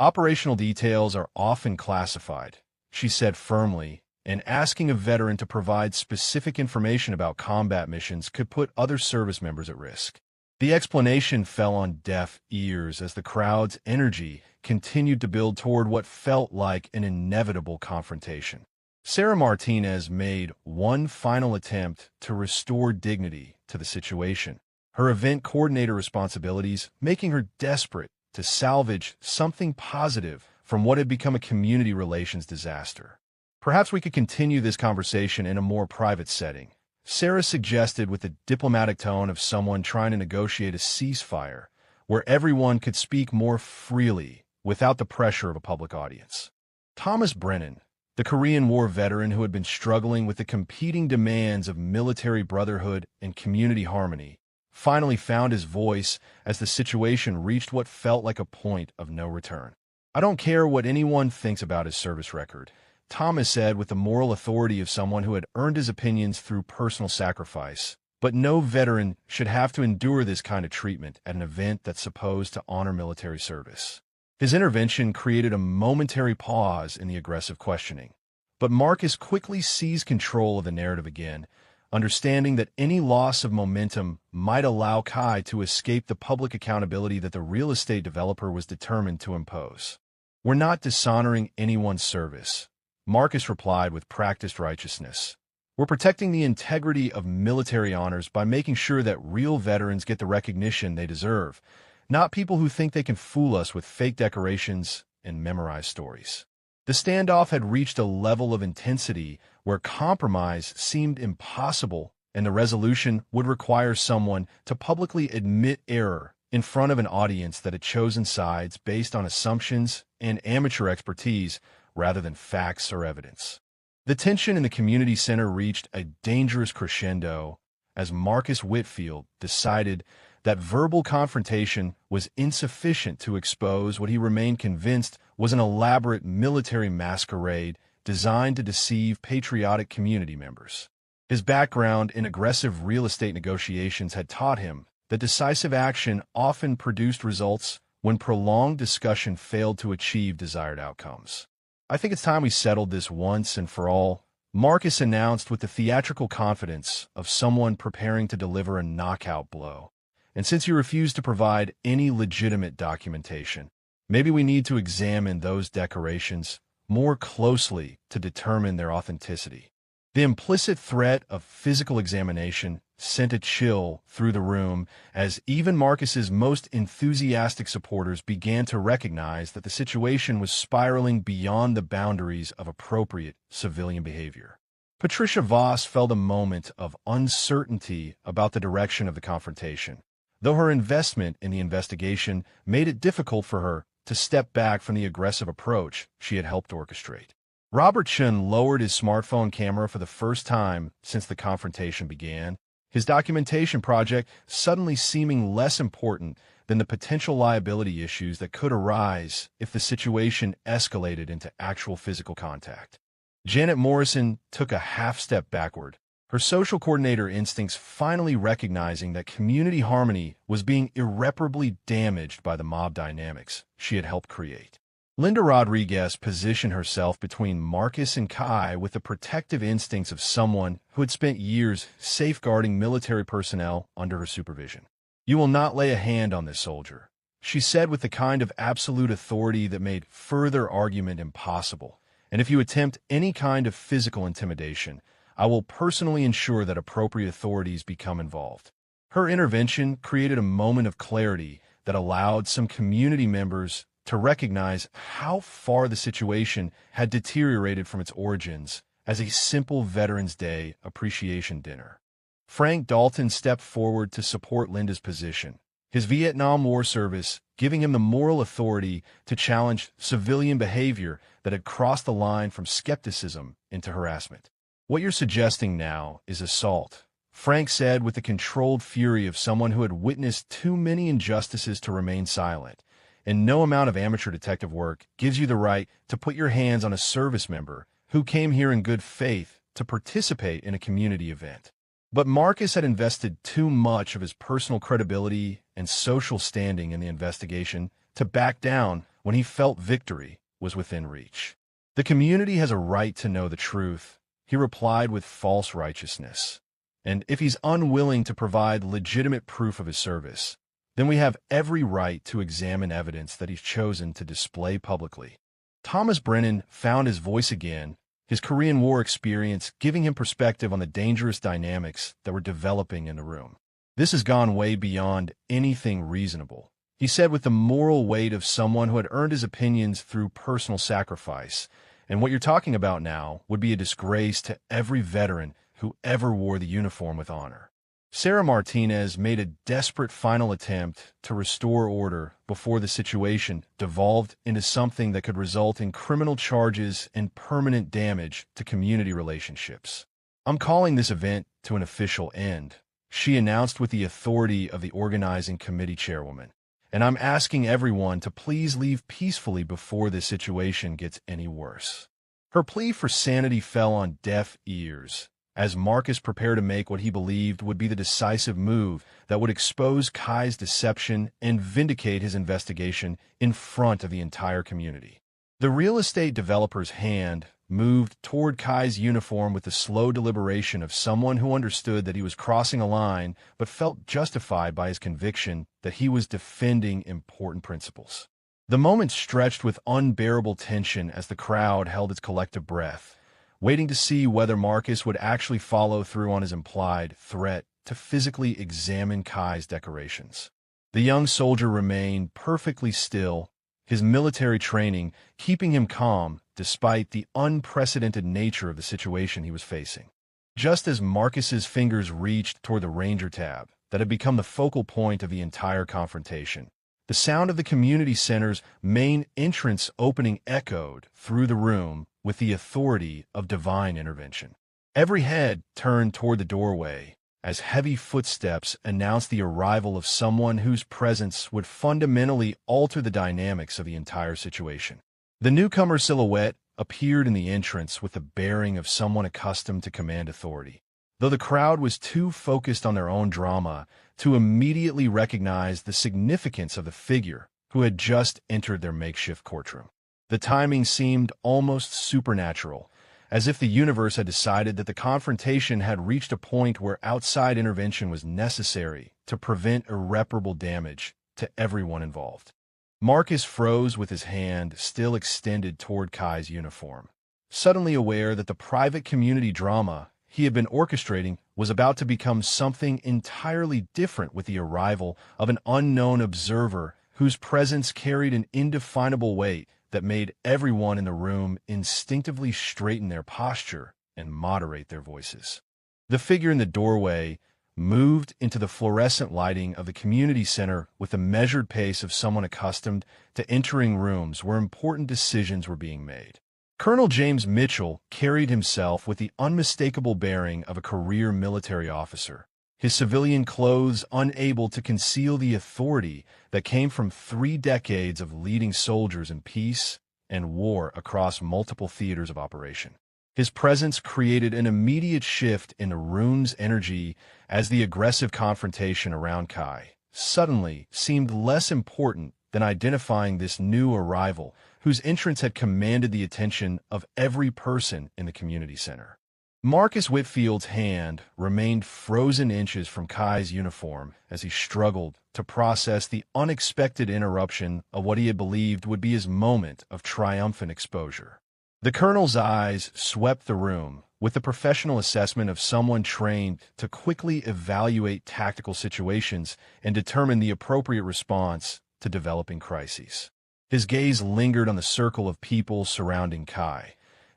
"Operational details are often classified," she said firmly, and asking a veteran to provide specific information about combat missions could put other service members at risk. The explanation fell on deaf ears as the crowd's energy continued to build toward what felt like an inevitable confrontation. Sarah Martinez made one final attempt to restore dignity to the situation, her event coordinator responsibilities making her desperate to salvage something positive from what had become a community relations disaster. "Perhaps we could continue this conversation in a more private setting," Sarah suggested with the diplomatic tone of someone trying to negotiate a ceasefire, where everyone could speak more freely without the pressure of a public audience. Thomas Brennan, the Korean War veteran who had been struggling with the competing demands of military brotherhood and community harmony, finally found his voice as the situation reached what felt like a point of no return. "I don't care what anyone thinks about his service record," Thomas said with the moral authority of someone who had earned his opinions through personal sacrifice. But no veteran should have to endure this kind of treatment at an event that's supposed to honor military service. His intervention created a momentary pause in the aggressive questioning. But Marcus quickly seized control of the narrative again, understanding that any loss of momentum might allow Kai to escape the public accountability that the real estate developer was determined to impose. "We're not dishonoring anyone's service," Marcus replied with practiced righteousness. "We're protecting the integrity of military honors by making sure that real veterans get the recognition they deserve, not people who think they can fool us with fake decorations and memorized stories." The standoff had reached a level of intensity where compromise seemed impossible, and the resolution would require someone to publicly admit error in front of an audience that had chosen sides based on assumptions and amateur expertise rather than facts or evidence. The tension in the community center reached a dangerous crescendo as Marcus Whitfield decided that verbal confrontation was insufficient to expose what he remained convinced was an elaborate military masquerade designed to deceive patriotic community members. His background in aggressive real estate negotiations had taught him that decisive action often produced results when prolonged discussion failed to achieve desired outcomes. "I think it's time we settled this once and for all," Marcus announced with the theatrical confidence of someone preparing to deliver a knockout blow. "And since you refuse to provide any legitimate documentation, maybe we need to examine those decorations more closely to determine their authenticity." The implicit threat of physical examination sent a chill through the room as even Marcus's most enthusiastic supporters began to recognize that the situation was spiraling beyond the boundaries of appropriate civilian behavior. Patricia Voss felt a moment of uncertainty about the direction of the confrontation, though her investment in the investigation made it difficult for her to step back from the aggressive approach she had helped orchestrate. Robert Chun lowered his smartphone camera for the first time since the confrontation began, his documentation project suddenly seeming less important than the potential liability issues that could arise if the situation escalated into actual physical contact. Janet Morrison took a half-step backward, her social coordinator instincts finally recognizing that community harmony was being irreparably damaged by the mob dynamics she had helped create. Linda Rodriguez positioned herself between Marcus and Kai with the protective instincts of someone who had spent years safeguarding military personnel under her supervision. "You will not lay a hand on this soldier," she said with the kind of absolute authority that made further argument impossible. "And if you attempt any kind of physical intimidation, I will personally ensure that appropriate authorities become involved." Her intervention created a moment of clarity that allowed some community members to recognize how far the situation had deteriorated from its origins as a simple Veterans Day appreciation dinner. Frank Dalton stepped forward to support Linda's position, his Vietnam War service giving him the moral authority to challenge civilian behavior that had crossed the line from skepticism into harassment. "What you're suggesting now is assault," Frank said with the controlled fury of someone who had witnessed too many injustices to remain silent. "And no amount of amateur detective work gives you the right to put your hands on a service member who came here in good faith to participate in a community event." But Marcus had invested too much of his personal credibility and social standing in the investigation to back down when he felt victory was within reach. "The community has a right to know the truth," he replied with false righteousness. "And if he's unwilling to provide legitimate proof of his service, then we have every right to examine evidence that he's chosen to display publicly." Thomas Brennan found his voice again, his Korean War experience giving him perspective on the dangerous dynamics that were developing in the room. "This has gone way beyond anything reasonable," he said with the moral weight of someone who had earned his opinions through personal sacrifice. "And what you're talking about now would be a disgrace to every veteran who ever wore the uniform with honor." Sarah Martinez made a desperate final attempt to restore order before the situation devolved into something that could result in criminal charges and permanent damage to community relationships. "I'm calling this event to an official end," she announced with the authority of the organizing committee chairwoman. and I'm asking everyone to please leave peacefully before this situation gets any worse." Her plea for sanity fell on deaf ears, as Marcus prepared to make what he believed would be the decisive move that would expose Kai's deception and vindicate his investigation in front of the entire community. The real estate developer's hand moved toward Kai's uniform with the slow deliberation of someone who understood that he was crossing a line but felt justified by his conviction that he was defending important principles. The moment stretched with unbearable tension as the crowd held its collective breath, waiting to see whether Marcus would actually follow through on his implied threat to physically examine Kai's decorations. The young soldier remained perfectly still, his military training keeping him calm despite the unprecedented nature of the situation he was facing. Just as Marcus's fingers reached toward the Ranger tab that had become the focal point of the entire confrontation, the sound of the community center's main entrance opening echoed through the room with the authority of divine intervention. Every head turned toward the doorway as heavy footsteps announced the arrival of someone whose presence would fundamentally alter the dynamics of the entire situation. The newcomer's silhouette appeared in the entrance with the bearing of someone accustomed to command authority, though the crowd was too focused on their own drama to immediately recognize the significance of the figure who had just entered their makeshift courtroom. The timing seemed almost supernatural, as if the universe had decided that the confrontation had reached a point where outside intervention was necessary to prevent irreparable damage to everyone involved. Marcus froze with his hand still extended toward Kai's uniform, suddenly aware that the private community drama he had been orchestrating was about to become something entirely different with the arrival of an unknown observer whose presence carried an indefinable weight that made everyone in the room instinctively straighten their posture and moderate their voices. The figure in the doorway moved into the fluorescent lighting of the community center with the measured pace of someone accustomed to entering rooms where important decisions were being made. Colonel James Mitchell carried himself with the unmistakable bearing of a career military officer, his civilian clothes unable to conceal the authority that came from 3 decades of leading soldiers in peace and war across multiple theaters of operation. His presence created an immediate shift in the room's energy as the aggressive confrontation around Kai suddenly seemed less important than identifying this new arrival whose entrance had commanded the attention of every person in the community center. Marcus Whitfield's hand remained frozen inches from Kai's uniform as he struggled to process the unexpected interruption of what he had believed would be his moment of triumphant exposure. The colonel's eyes swept the room with the professional assessment of someone trained to quickly evaluate tactical situations and determine the appropriate response to developing crises. His gaze lingered on the circle of people surrounding Kai,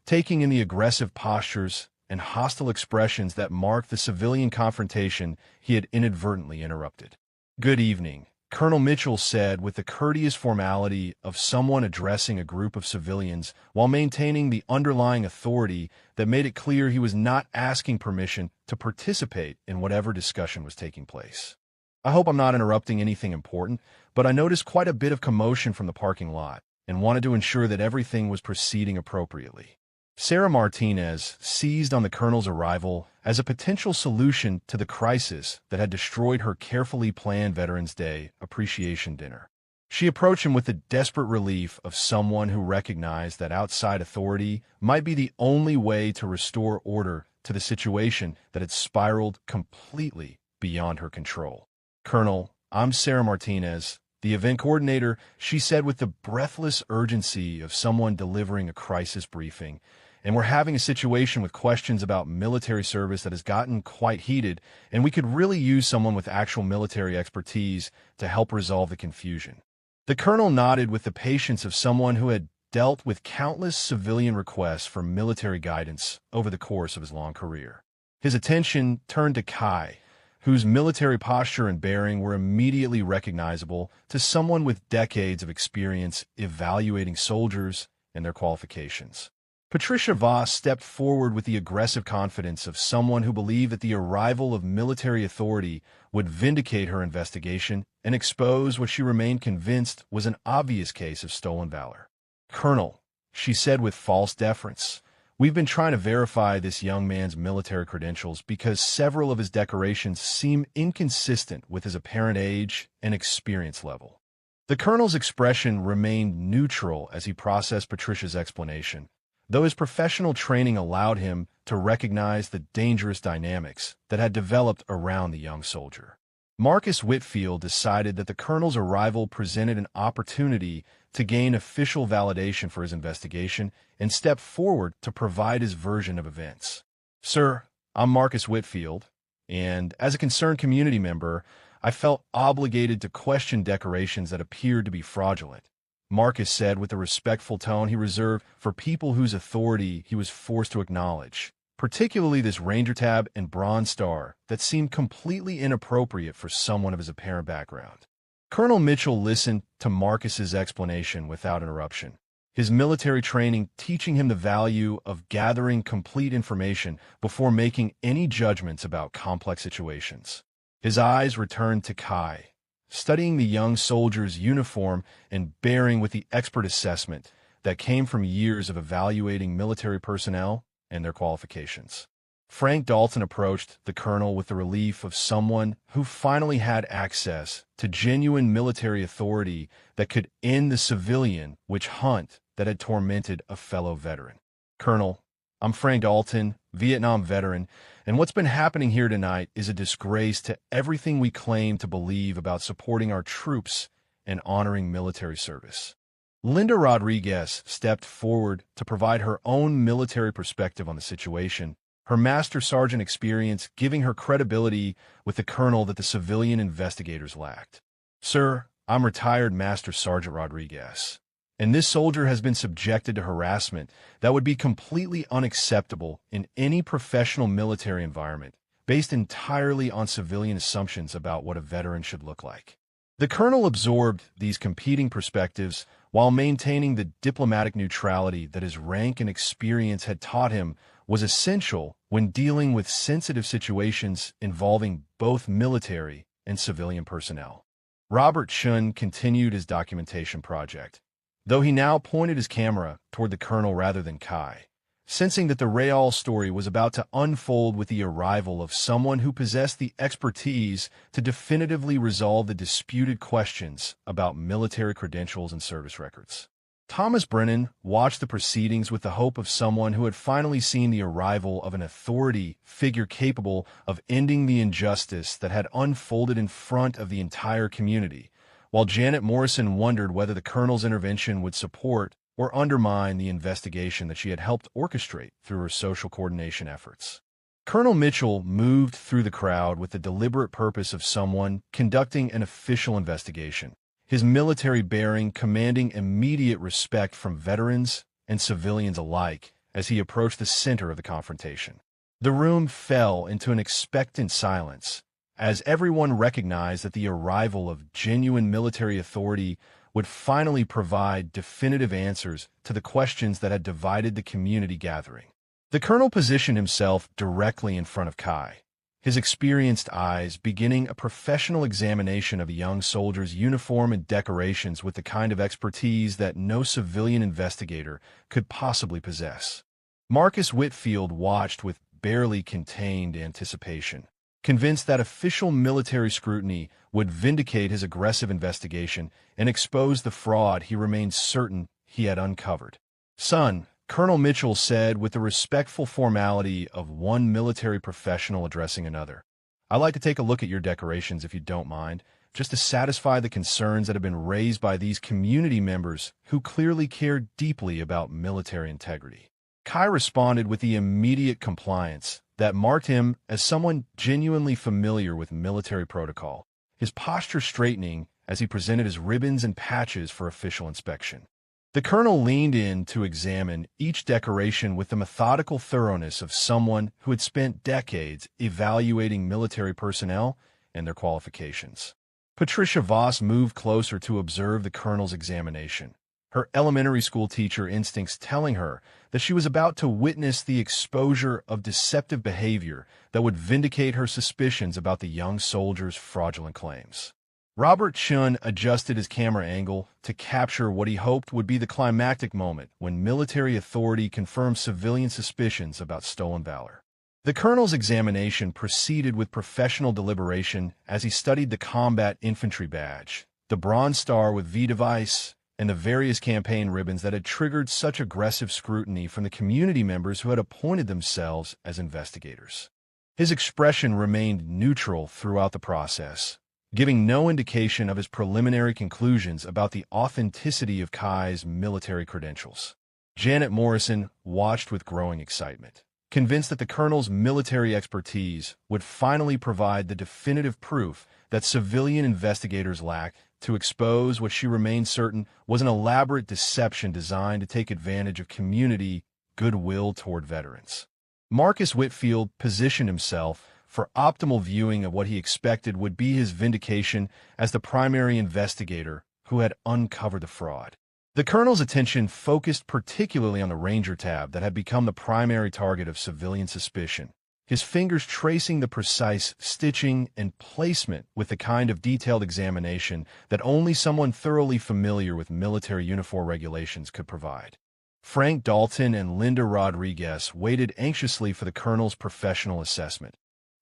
taking in the aggressive postures and hostile expressions that marked the civilian confrontation he had inadvertently interrupted. "Good evening," Colonel Mitchell said with the courteous formality of someone addressing a group of civilians while maintaining the underlying authority that made it clear he was not asking permission to participate in whatever discussion was taking place. "I hope I'm not interrupting anything important, but I noticed quite a bit of commotion from the parking lot and wanted to ensure that everything was proceeding appropriately." Sarah Martinez seized on the colonel's arrival as a potential solution to the crisis that had destroyed her carefully planned Veterans Day appreciation dinner. She approached him with the desperate relief of someone who recognized that outside authority might be the only way to restore order to the situation that had spiraled completely beyond her control. "Colonel, I'm Sarah Martinez, the event coordinator," she said with the breathless urgency of someone delivering a crisis briefing. "And we're having a situation with questions about military service that has gotten quite heated, and we could really use someone with actual military expertise to help resolve the confusion." The colonel nodded with the patience of someone who had dealt with countless civilian requests for military guidance over the course of his long career. His attention turned to Kai, whose military posture and bearing were immediately recognizable to someone with decades of experience evaluating soldiers and their qualifications. Patricia Voss stepped forward with the aggressive confidence of someone who believed that the arrival of military authority would vindicate her investigation and expose what she remained convinced was an obvious case of stolen valor. "Colonel," she said with false deference, "we've been trying to verify this young man's military credentials because several of his decorations seem inconsistent with his apparent age and experience level." The colonel's expression remained neutral as he processed Patricia's explanation, though his professional training allowed him to recognize the dangerous dynamics that had developed around the young soldier. Marcus Whitfield decided that the colonel's arrival presented an opportunity to gain official validation for his investigation and stepped forward to provide his version of events. "Sir, I'm Marcus Whitfield, and as a concerned community member, I felt obligated to question decorations that appeared to be fraudulent," Marcus said with the respectful tone he reserved for people whose authority he was forced to acknowledge, particularly this Ranger tab and Bronze Star that seemed completely inappropriate for someone of his apparent background. Colonel Mitchell listened to Marcus's explanation without interruption, his military training teaching him the value of gathering complete information before making any judgments about complex situations. His eyes returned to Kai, studying the young soldier's uniform and bearing with the expert assessment that came from years of evaluating military personnel and their qualifications. Frank Dalton approached the colonel with the relief of someone who finally had access to genuine military authority that could end the civilian witch hunt that had tormented a fellow veteran. "Colonel, I'm Frank Dalton, Vietnam veteran, and what's been happening here tonight is a disgrace to everything we claim to believe about supporting our troops and honoring military service." Linda Rodriguez stepped forward to provide her own military perspective on the situation, her master sergeant experience giving her credibility with the colonel that the civilian investigators lacked. "Sir, I'm retired Master Sergeant Rodriguez, and this soldier has been subjected to harassment that would be completely unacceptable in any professional military environment, based entirely on civilian assumptions about what a veteran should look like." The colonel absorbed these competing perspectives while maintaining the diplomatic neutrality that his rank and experience had taught him was essential when dealing with sensitive situations involving both military and civilian personnel. Robert Chun continued his documentation project, though he now pointed his camera toward the colonel rather than Kai, sensing that the Real story was about to unfold with the arrival of someone who possessed the expertise to definitively resolve the disputed questions about military credentials and service records. Thomas Brennan watched the proceedings with the hope of someone who had finally seen the arrival of an authority figure capable of ending the injustice that had unfolded in front of the entire community, while Janet Morrison wondered whether the colonel's intervention would support or undermine the investigation that she had helped orchestrate through her social coordination efforts. Colonel Mitchell moved through the crowd with the deliberate purpose of someone conducting an official investigation, his military bearing commanding immediate respect from veterans and civilians alike as he approached the center of the confrontation. The room fell into an expectant silence, as everyone recognized that the arrival of genuine military authority would finally provide definitive answers to the questions that had divided the community gathering. The colonel positioned himself directly in front of Kai, his experienced eyes beginning a professional examination of a young soldier's uniform and decorations with the kind of expertise that no civilian investigator could possibly possess. Marcus Whitfield watched with barely contained anticipation, convinced that official military scrutiny would vindicate his aggressive investigation and expose the fraud he remained certain he had uncovered. "Son," Colonel Mitchell said with the respectful formality of one military professional addressing another, "I'd like to take a look at your decorations if you don't mind, just to satisfy the concerns that have been raised by these community members who clearly care deeply about military integrity." Kai responded with the immediate compliance that marked him as someone genuinely familiar with military protocol, his posture straightening as he presented his ribbons and patches for official inspection. The colonel leaned in to examine each decoration with the methodical thoroughness of someone who had spent decades evaluating military personnel and their qualifications. Patricia Voss moved closer to observe the colonel's examination, her elementary school teacher instincts telling her that she was about to witness the exposure of deceptive behavior that would vindicate her suspicions about the young soldier's fraudulent claims. Robert Chun adjusted his camera angle to capture what he hoped would be the climactic moment when military authority confirmed civilian suspicions about stolen valor. The colonel's examination proceeded with professional deliberation as he studied the combat infantry badge, the Bronze Star with V device, and the various campaign ribbons that had triggered such aggressive scrutiny from the community members who had appointed themselves as investigators. His expression remained neutral throughout the process, giving no indication of his preliminary conclusions about the authenticity of Kai's military credentials. Janet Morrison watched with growing excitement, convinced that the colonel's military expertise would finally provide the definitive proof that civilian investigators lacked to expose what she remained certain was an elaborate deception designed to take advantage of community goodwill toward veterans. Marcus Whitfield positioned himself for optimal viewing of what he expected would be his vindication as the primary investigator who had uncovered the fraud. The colonel's attention focused particularly on the Ranger tab that had become the primary target of civilian suspicion, his fingers tracing the precise stitching and placement with the kind of detailed examination that only someone thoroughly familiar with military uniform regulations could provide. Frank Dalton and Linda Rodriguez waited anxiously for the colonel's professional assessment,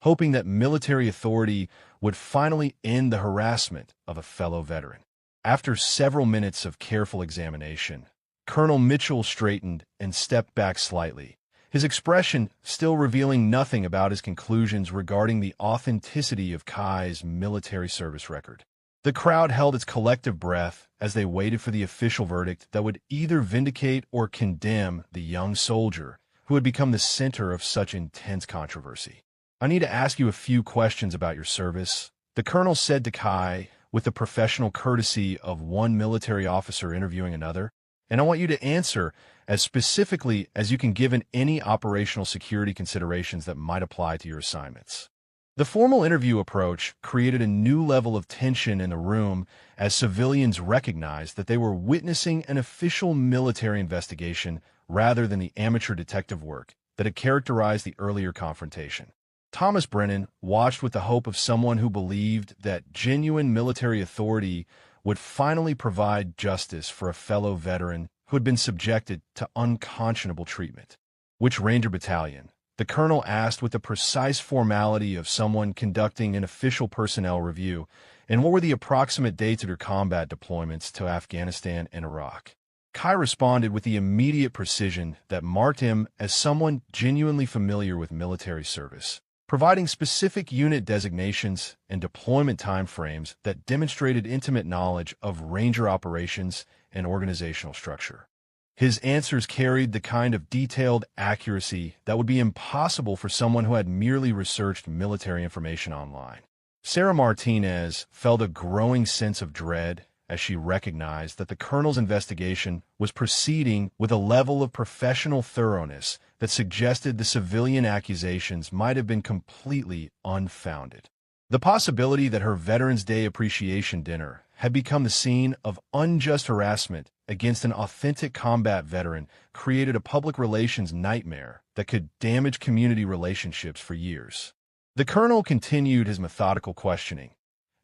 hoping that military authority would finally end the harassment of a fellow veteran. After several minutes of careful examination, Colonel Mitchell straightened and stepped back slightly, his expression still revealing nothing about his conclusions regarding the authenticity of Kai's military service record. The crowd held its collective breath as they waited for the official verdict that would either vindicate or condemn the young soldier who had become the center of such intense controversy. "I need to ask you a few questions about your service," the colonel said to Kai with the professional courtesy of one military officer interviewing another, "and I want you to answer as specifically as you can given any operational security considerations that might apply to your assignments." The formal interview approach created a new level of tension in the room as civilians recognized that they were witnessing an official military investigation rather than the amateur detective work that had characterized the earlier confrontation. Thomas Brennan watched with the hope of someone who believed that genuine military authority would finally provide justice for a fellow veteran who had been subjected to unconscionable treatment. "Which Ranger battalion?" the colonel asked with the precise formality of someone conducting an official personnel review, "and what were the approximate dates of your combat deployments to Afghanistan and Iraq?" Kai responded with the immediate precision that marked him as someone genuinely familiar with military service, providing specific unit designations and deployment timeframes that demonstrated intimate knowledge of Ranger operations and organizational structure. His answers carried the kind of detailed accuracy that would be impossible for someone who had merely researched military information online. Sarah Martinez felt a growing sense of dread as she recognized that the colonel's investigation was proceeding with a level of professional thoroughness that suggested the civilian accusations might have been completely unfounded. The possibility that her Veterans Day appreciation dinner had become the scene of unjust harassment against an authentic combat veteran created a public relations nightmare that could damage community relationships for years. The colonel continued his methodical questioning,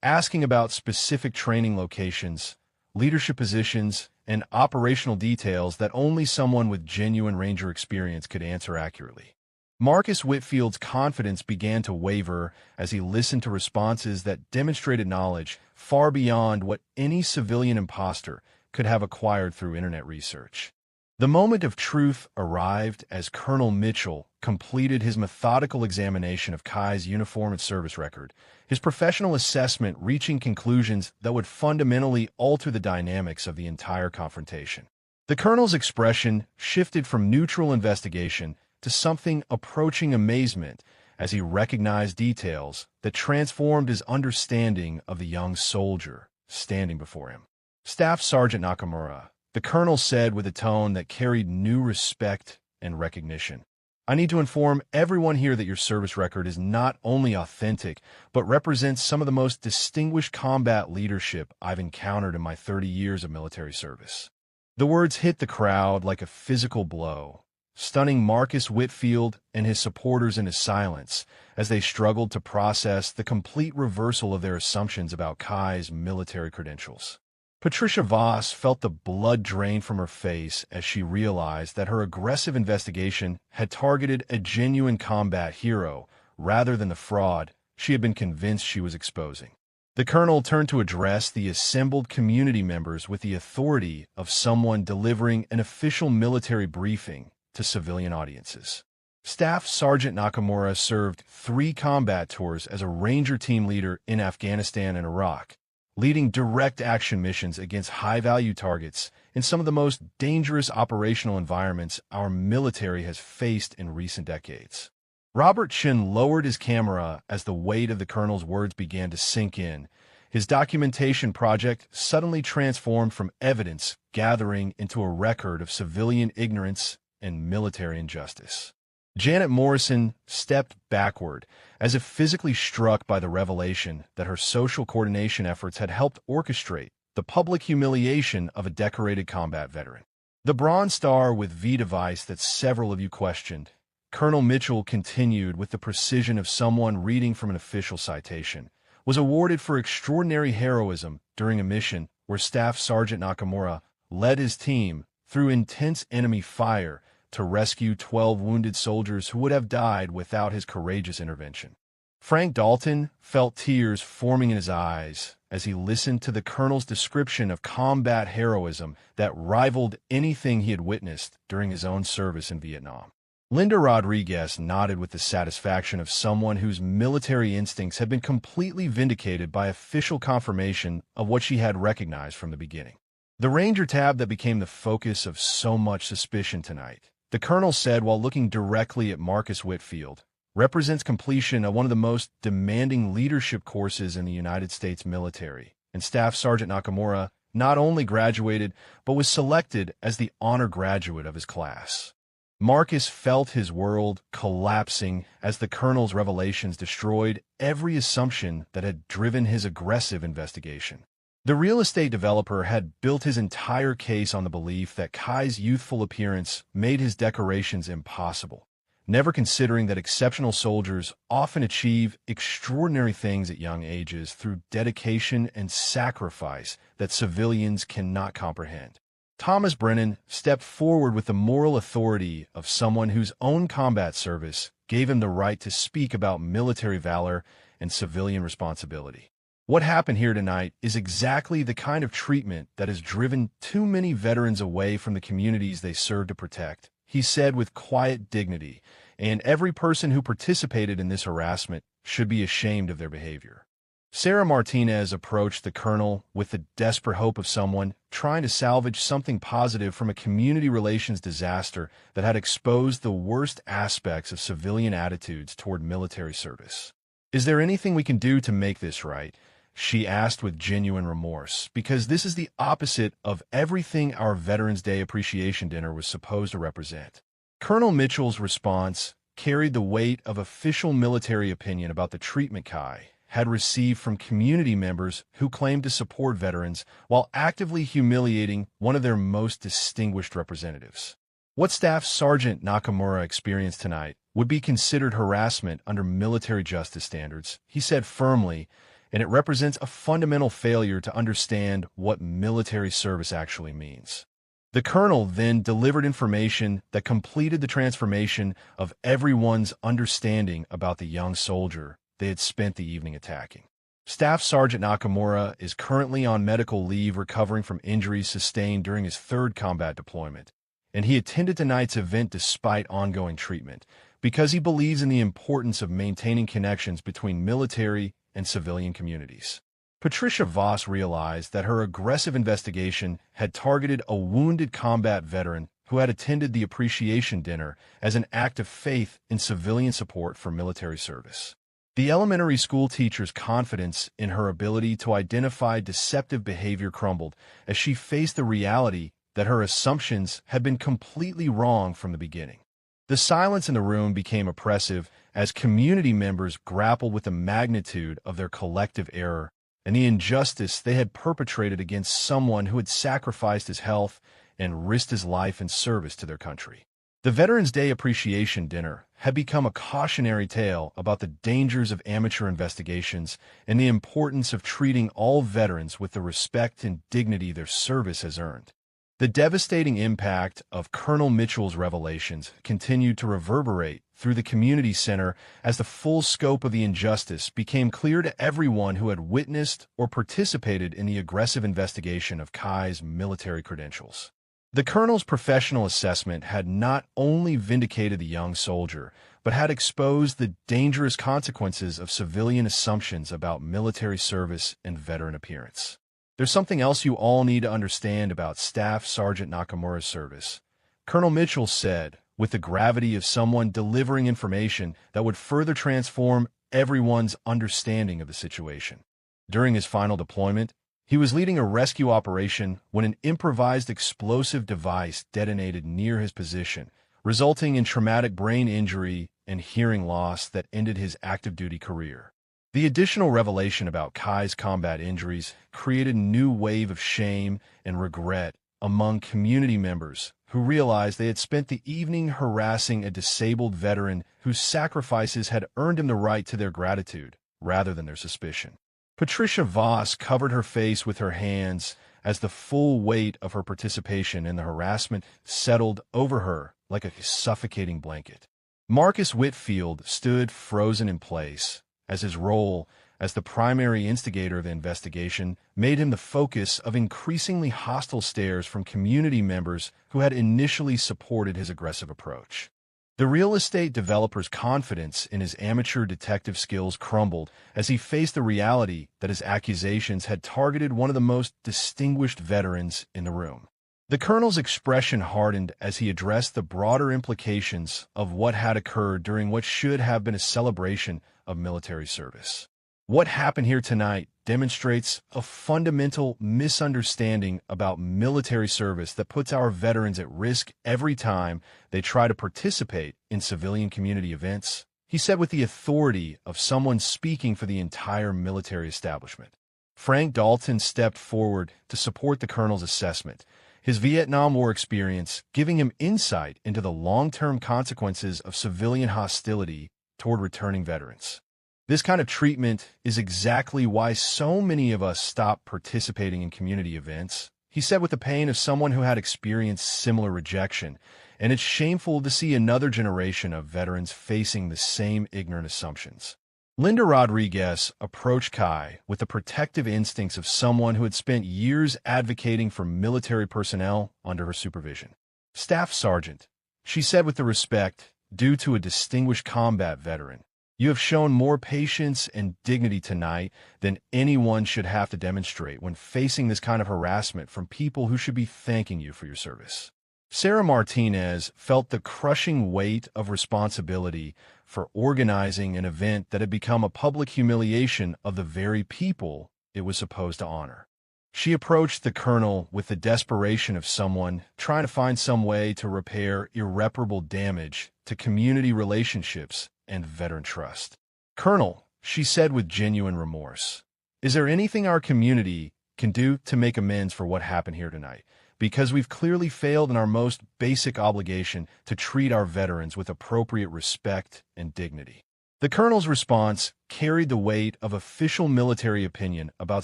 asking about specific training locations, leadership positions, and operational details that only someone with genuine Ranger experience could answer accurately. Marcus Whitfield's confidence began to waver as he listened to responses that demonstrated knowledge far beyond what any civilian imposter could have acquired through internet research. The moment of truth arrived as Colonel Mitchell completed his methodical examination of Kai's uniform and service record, his professional assessment reaching conclusions that would fundamentally alter the dynamics of the entire confrontation. The colonel's expression shifted from neutral investigation to something approaching amazement as he recognized details that transformed his understanding of the young soldier standing before him. "Staff Sergeant Nakamura," the colonel said with a tone that carried new respect and recognition, "I need to inform everyone here that your service record is not only authentic, but represents some of the most distinguished combat leadership I've encountered in my 30 years of military service." The words hit the crowd like a physical blow, stunning Marcus Whitfield and his supporters into silence as they struggled to process the complete reversal of their assumptions about Kai's military credentials. Patricia Voss felt the blood drain from her face as she realized that her aggressive investigation had targeted a genuine combat hero rather than the fraud she had been convinced she was exposing. The colonel turned to address the assembled community members with the authority of someone delivering an official military briefing to civilian audiences. Staff Sergeant Nakamura served 3 combat tours as a Ranger team leader in Afghanistan and Iraq, leading direct action missions against high-value targets in some of the most dangerous operational environments our military has faced in recent decades. Robert Chin lowered his camera as the weight of the colonel's words began to sink in. His documentation project suddenly transformed from evidence gathering into a record of civilian ignorance and military injustice. Janet Morrison stepped backward, as if physically struck by the revelation that her social coordination efforts had helped orchestrate the public humiliation of a decorated combat veteran. The Bronze Star with V device that several of you questioned, Colonel Mitchell continued with the precision of someone reading from an official citation, was awarded for extraordinary heroism during a mission where Staff Sergeant Nakamura led his team through intense enemy fire to rescue 12 wounded soldiers who would have died without his courageous intervention. Frank Dalton felt tears forming in his eyes as he listened to the colonel's description of combat heroism that rivaled anything he had witnessed during his own service in Vietnam. Linda Rodriguez nodded with the satisfaction of someone whose military instincts had been completely vindicated by official confirmation of what she had recognized from the beginning. The Ranger tab that became the focus of so much suspicion tonight, the colonel said while looking directly at Marcus Whitfield, represents completion of one of the most demanding leadership courses in the United States military, and Staff Sergeant Nakamura not only graduated but was selected as the honor graduate of his class. Marcus felt his world collapsing as the colonel's revelations destroyed every assumption that had driven his aggressive investigation. The real estate developer had built his entire case on the belief that Kai's youthful appearance made his decorations impossible, never considering that exceptional soldiers often achieve extraordinary things at young ages through dedication and sacrifice that civilians cannot comprehend. Thomas Brennan stepped forward with the moral authority of someone whose own combat service gave him the right to speak about military valor and civilian responsibility. What happened here tonight is exactly the kind of treatment that has driven too many veterans away from the communities they serve to protect, he said with quiet dignity, and every person who participated in this harassment should be ashamed of their behavior. Sarah Martinez approached the colonel with the desperate hope of someone trying to salvage something positive from a community relations disaster that had exposed the worst aspects of civilian attitudes toward military service. "Is there anything we can do to make this right?" she asked with genuine remorse, because this is the opposite of everything our Veterans Day Appreciation Dinner was supposed to represent. Colonel Mitchell's response carried the weight of official military opinion about the treatment Kai had received from community members who claimed to support veterans while actively humiliating one of their most distinguished representatives. What Staff Sergeant Nakamura experienced tonight would be considered harassment under military justice standards, he said firmly, and it represents a fundamental failure to understand what military service actually means. The colonel then delivered information that completed the transformation of everyone's understanding about the young soldier they had spent the evening attacking. Staff Sergeant Nakamura is currently on medical leave recovering from injuries sustained during his 3rd combat deployment, and he attended tonight's event despite ongoing treatment because he believes in the importance of maintaining connections between military and civilian communities. Patricia Voss realized that her aggressive investigation had targeted a wounded combat veteran who had attended the appreciation dinner as an act of faith in civilian support for military service. The elementary school teacher's confidence in her ability to identify deceptive behavior crumbled as she faced the reality that her assumptions had been completely wrong from the beginning. The silence in the room became oppressive as community members grappled with the magnitude of their collective error and the injustice they had perpetrated against someone who had sacrificed his health and risked his life in service to their country. The Veterans Day Appreciation Dinner had become a cautionary tale about the dangers of amateur investigations and the importance of treating all veterans with the respect and dignity their service has earned. The devastating impact of Colonel Mitchell's revelations continued to reverberate through the community center as the full scope of the injustice became clear to everyone who had witnessed or participated in the aggressive investigation of Kai's military credentials. The colonel's professional assessment had not only vindicated the young soldier, but had exposed the dangerous consequences of civilian assumptions about military service and veteran appearance. There's something else you all need to understand about Staff Sergeant Nakamura's service, Colonel Mitchell said, with the gravity of someone delivering information that would further transform everyone's understanding of the situation. During his final deployment, he was leading a rescue operation when an improvised explosive device detonated near his position, resulting in traumatic brain injury and hearing loss that ended his active duty career. The additional revelation about Kai's combat injuries created a new wave of shame and regret among community members who realized they had spent the evening harassing a disabled veteran whose sacrifices had earned him the right to their gratitude rather than their suspicion. Patricia Voss covered her face with her hands as the full weight of her participation in the harassment settled over her like a suffocating blanket. Marcus Whitfield stood frozen in place, as his role as the primary instigator of the investigation made him the focus of increasingly hostile stares from community members who had initially supported his aggressive approach. The real estate developer's confidence in his amateur detective skills crumbled as he faced the reality that his accusations had targeted one of the most distinguished veterans in the room. The colonel's expression hardened as he addressed the broader implications of what had occurred during what should have been a celebration of military service. What happened here tonight demonstrates a fundamental misunderstanding about military service that puts our veterans at risk every time they try to participate in civilian community events, he said with the authority of someone speaking for the entire military establishment. Frank Dalton stepped forward to support the colonel's assessment, his Vietnam War experience giving him insight into the long-term consequences of civilian hostility toward returning veterans. This kind of treatment is exactly why so many of us stop participating in community events, he said with the pain of someone who had experienced similar rejection, and it's shameful to see another generation of veterans facing the same ignorant assumptions. Linda Rodriguez approached Kai with the protective instincts of someone who had spent years advocating for military personnel under her supervision. Staff Sergeant, she said with the respect due to a distinguished combat veteran, you have shown more patience and dignity tonight than anyone should have to demonstrate when facing this kind of harassment from people who should be thanking you for your service. Sarah Martinez felt the crushing weight of responsibility for organizing an event that had become a public humiliation of the very people it was supposed to honor. She approached the colonel with the desperation of someone trying to find some way to repair irreparable damage to community relationships and veteran trust. Colonel, she said with genuine remorse, is there anything our community can do to make amends for what happened here tonight? Because we've clearly failed in our most basic obligation to treat our veterans with appropriate respect and dignity. The colonel's response carried the weight of official military opinion about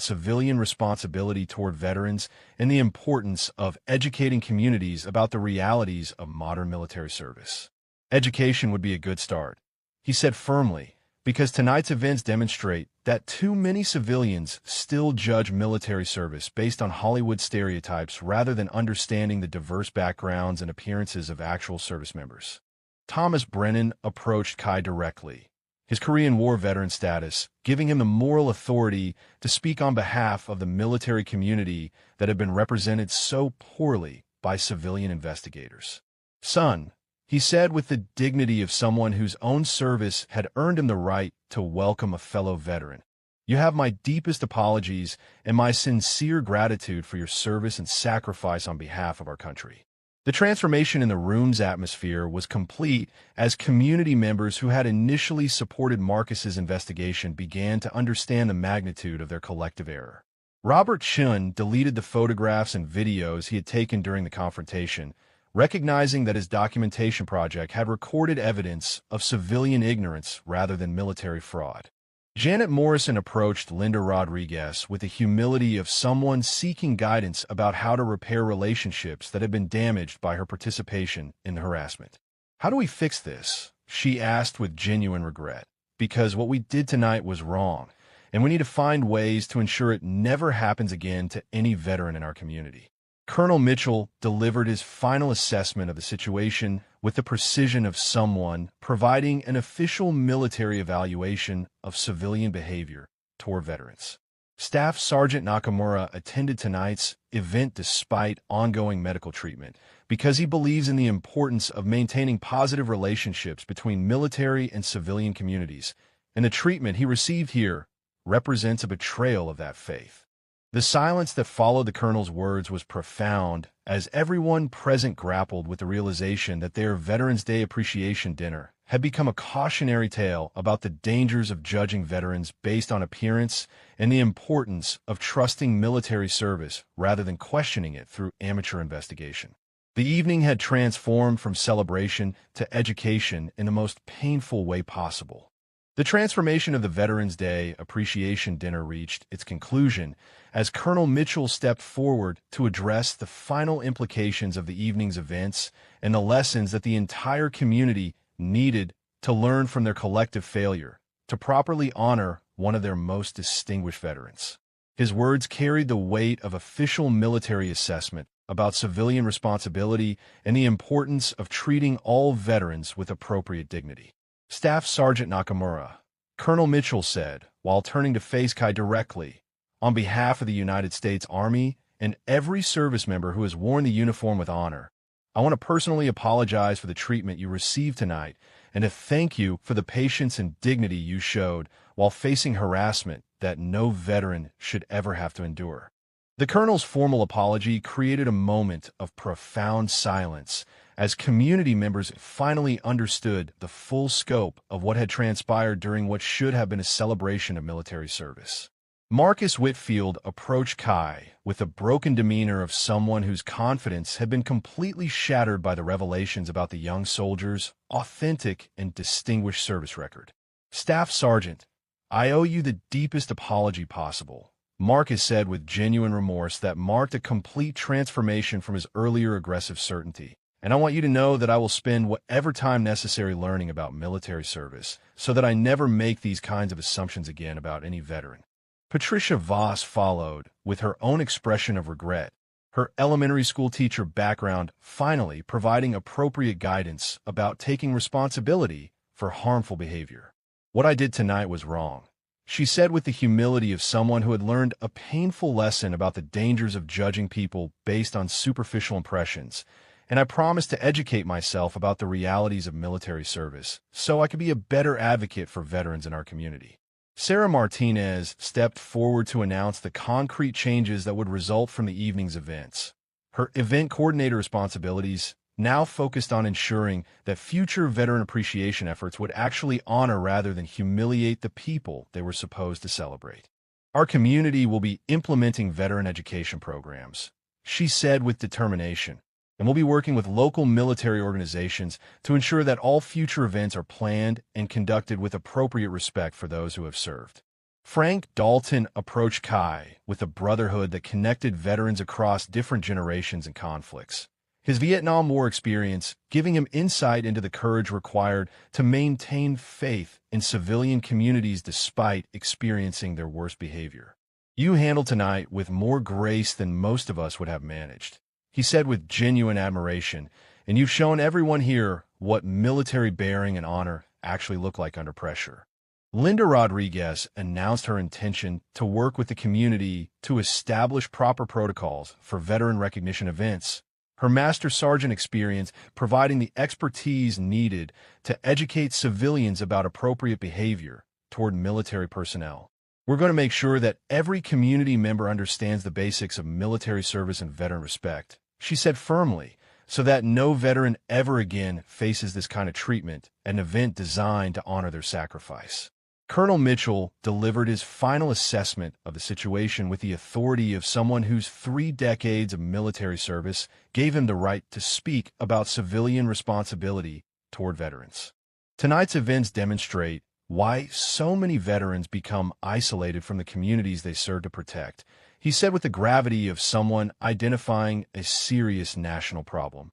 civilian responsibility toward veterans and the importance of educating communities about the realities of modern military service. Education would be a good start, he said firmly, because tonight's events demonstrate that too many civilians still judge military service based on Hollywood stereotypes rather than understanding the diverse backgrounds and appearances of actual service members. Thomas Brennan approached Kai directly, his Korean War veteran status giving him the moral authority to speak on behalf of the military community that had been represented so poorly by civilian investigators. Son, he said with the dignity of someone whose own service had earned him the right to welcome a fellow veteran, you have my deepest apologies and my sincere gratitude for your service and sacrifice on behalf of our country. The transformation in the room's atmosphere was complete as community members who had initially supported Marcus's investigation began to understand the magnitude of their collective error. Robert Chun deleted the photographs and videos he had taken during the confrontation, recognizing that his documentation project had recorded evidence of civilian ignorance rather than military fraud. Janet Morrison approached Linda Rodriguez with the humility of someone seeking guidance about how to repair relationships that had been damaged by her participation in the harassment. "How do we fix this?" she asked with genuine regret. "Because what we did tonight was wrong, and we need to find ways to ensure it never happens again to any veteran in our community." Colonel Mitchell delivered his final assessment of the situation with the precision of someone providing an official military evaluation of civilian behavior toward veterans. Staff Sergeant Nakamura attended tonight's event despite ongoing medical treatment because he believes in the importance of maintaining positive relationships between military and civilian communities, and the treatment he received here represents a betrayal of that faith. The silence that followed the colonel's words was profound as everyone present grappled with the realization that their Veterans Day Appreciation Dinner had become a cautionary tale about the dangers of judging veterans based on appearance and the importance of trusting military service rather than questioning it through amateur investigation. The evening had transformed from celebration to education in the most painful way possible. The transformation of the Veterans Day Appreciation Dinner reached its conclusion as Colonel Mitchell stepped forward to address the final implications of the evening's events and the lessons that the entire community needed to learn from their collective failure to properly honor one of their most distinguished veterans. His words carried the weight of official military assessment about civilian responsibility and the importance of treating all veterans with appropriate dignity. Staff Sergeant Nakamura, Colonel Mitchell said, while turning to face Kai directly, "On behalf of the United States Army and every service member who has worn the uniform with honor, I want to personally apologize for the treatment you received tonight and to thank you for the patience and dignity you showed while facing harassment that no veteran should ever have to endure." The colonel's formal apology created a moment of profound silence as community members finally understood the full scope of what had transpired during what should have been a celebration of military service. Marcus Whitfield approached Kai with the broken demeanor of someone whose confidence had been completely shattered by the revelations about the young soldier's authentic and distinguished service record. "Staff Sergeant, I owe you the deepest apology possible," Marcus said with genuine remorse that marked a complete transformation from his earlier aggressive certainty. "And I want you to know that I will spend whatever time necessary learning about military service so that I never make these kinds of assumptions again about any veteran." Patricia Voss followed with her own expression of regret, her elementary school teacher background finally providing appropriate guidance about taking responsibility for harmful behavior. "What I did tonight was wrong," she said with the humility of someone who had learned a painful lesson about the dangers of judging people based on superficial impressions, "and I promised to educate myself about the realities of military service so I could be a better advocate for veterans in our community." Sarah Martinez stepped forward to announce the concrete changes that would result from the evening's events. Her event coordinator responsibilities now focused on ensuring that future veteran appreciation efforts would actually honor rather than humiliate the people they were supposed to celebrate. "Our community will be implementing veteran education programs," she said with determination, "and we'll be working with local military organizations to ensure that all future events are planned and conducted with appropriate respect for those who have served." Frank Dalton approached Kai with a brotherhood that connected veterans across different generations and conflicts. His Vietnam War experience giving him insight into the courage required to maintain faith in civilian communities despite experiencing their worst behavior. "You handled tonight with more grace than most of us would have managed," he said with genuine admiration, "and you've shown everyone here what military bearing and honor actually look like under pressure." Linda Rodriguez announced her intention to work with the community to establish proper protocols for veteran recognition events, her Master Sergeant experience providing the expertise needed to educate civilians about appropriate behavior toward military personnel. "We're going to make sure that every community member understands the basics of military service and veteran respect," she said firmly, "so that no veteran ever again faces this kind of treatment at an event designed to honor their sacrifice." Colonel Mitchell delivered his final assessment of the situation with the authority of someone whose 3 decades of military service gave him the right to speak about civilian responsibility toward veterans. Tonight's events demonstrate why so many veterans become isolated from the communities they serve to protect, he said with the gravity of someone identifying a serious national problem.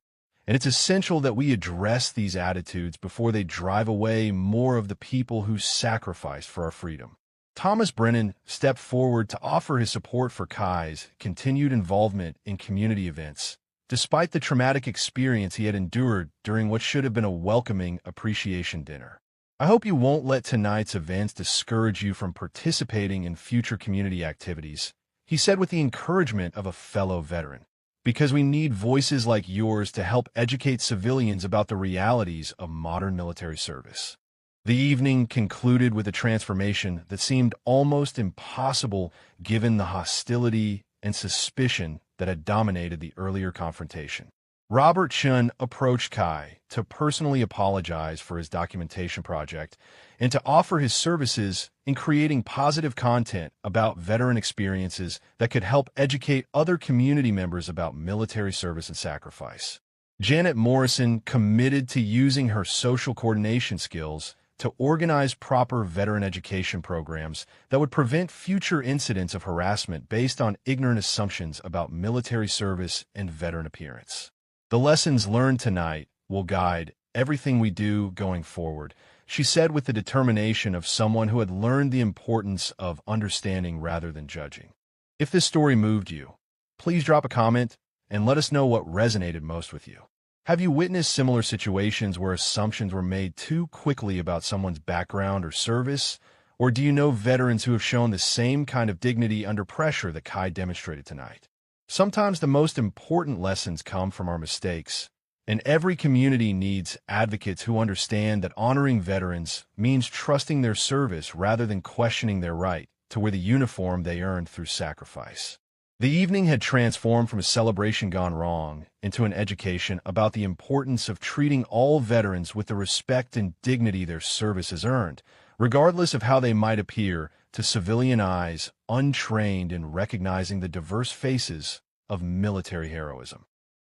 And it's essential that we address these attitudes before they drive away more of the people who sacrificed for our freedom. Thomas Brennan stepped forward to offer his support for Kai's continued involvement in community events, despite the traumatic experience he had endured during what should have been a welcoming appreciation dinner. I hope you won't let tonight's events discourage you from participating in future community activities, he said with the encouragement of a fellow veteran, because we need voices like yours to help educate civilians about the realities of modern military service. The evening concluded with a transformation that seemed almost impossible given the hostility and suspicion that had dominated the earlier confrontation. Robert Chun approached Kai to personally apologize for his documentation project and to offer his services in creating positive content about veteran experiences that could help educate other community members about military service and sacrifice. Janet Morrison committed to using her social coordination skills to organize proper veteran education programs that would prevent future incidents of harassment based on ignorant assumptions about military service and veteran appearance. The lessons learned tonight will guide everything we do going forward, she said with the determination of someone who had learned the importance of understanding rather than judging. If this story moved you, please drop a comment and let us know what resonated most with you. Have you witnessed similar situations where assumptions were made too quickly about someone's background or service? Or do you know veterans who have shown the same kind of dignity under pressure that Kai demonstrated tonight? Sometimes the most important lessons come from our mistakes, and every community needs advocates who understand that honoring veterans means trusting their service rather than questioning their right to wear the uniform they earned through sacrifice. The evening had transformed from a celebration gone wrong into an education about the importance of treating all veterans with the respect and dignity their service has earned, regardless of how they might appear to civilian eyes untrained in recognizing the diverse faces of military heroism.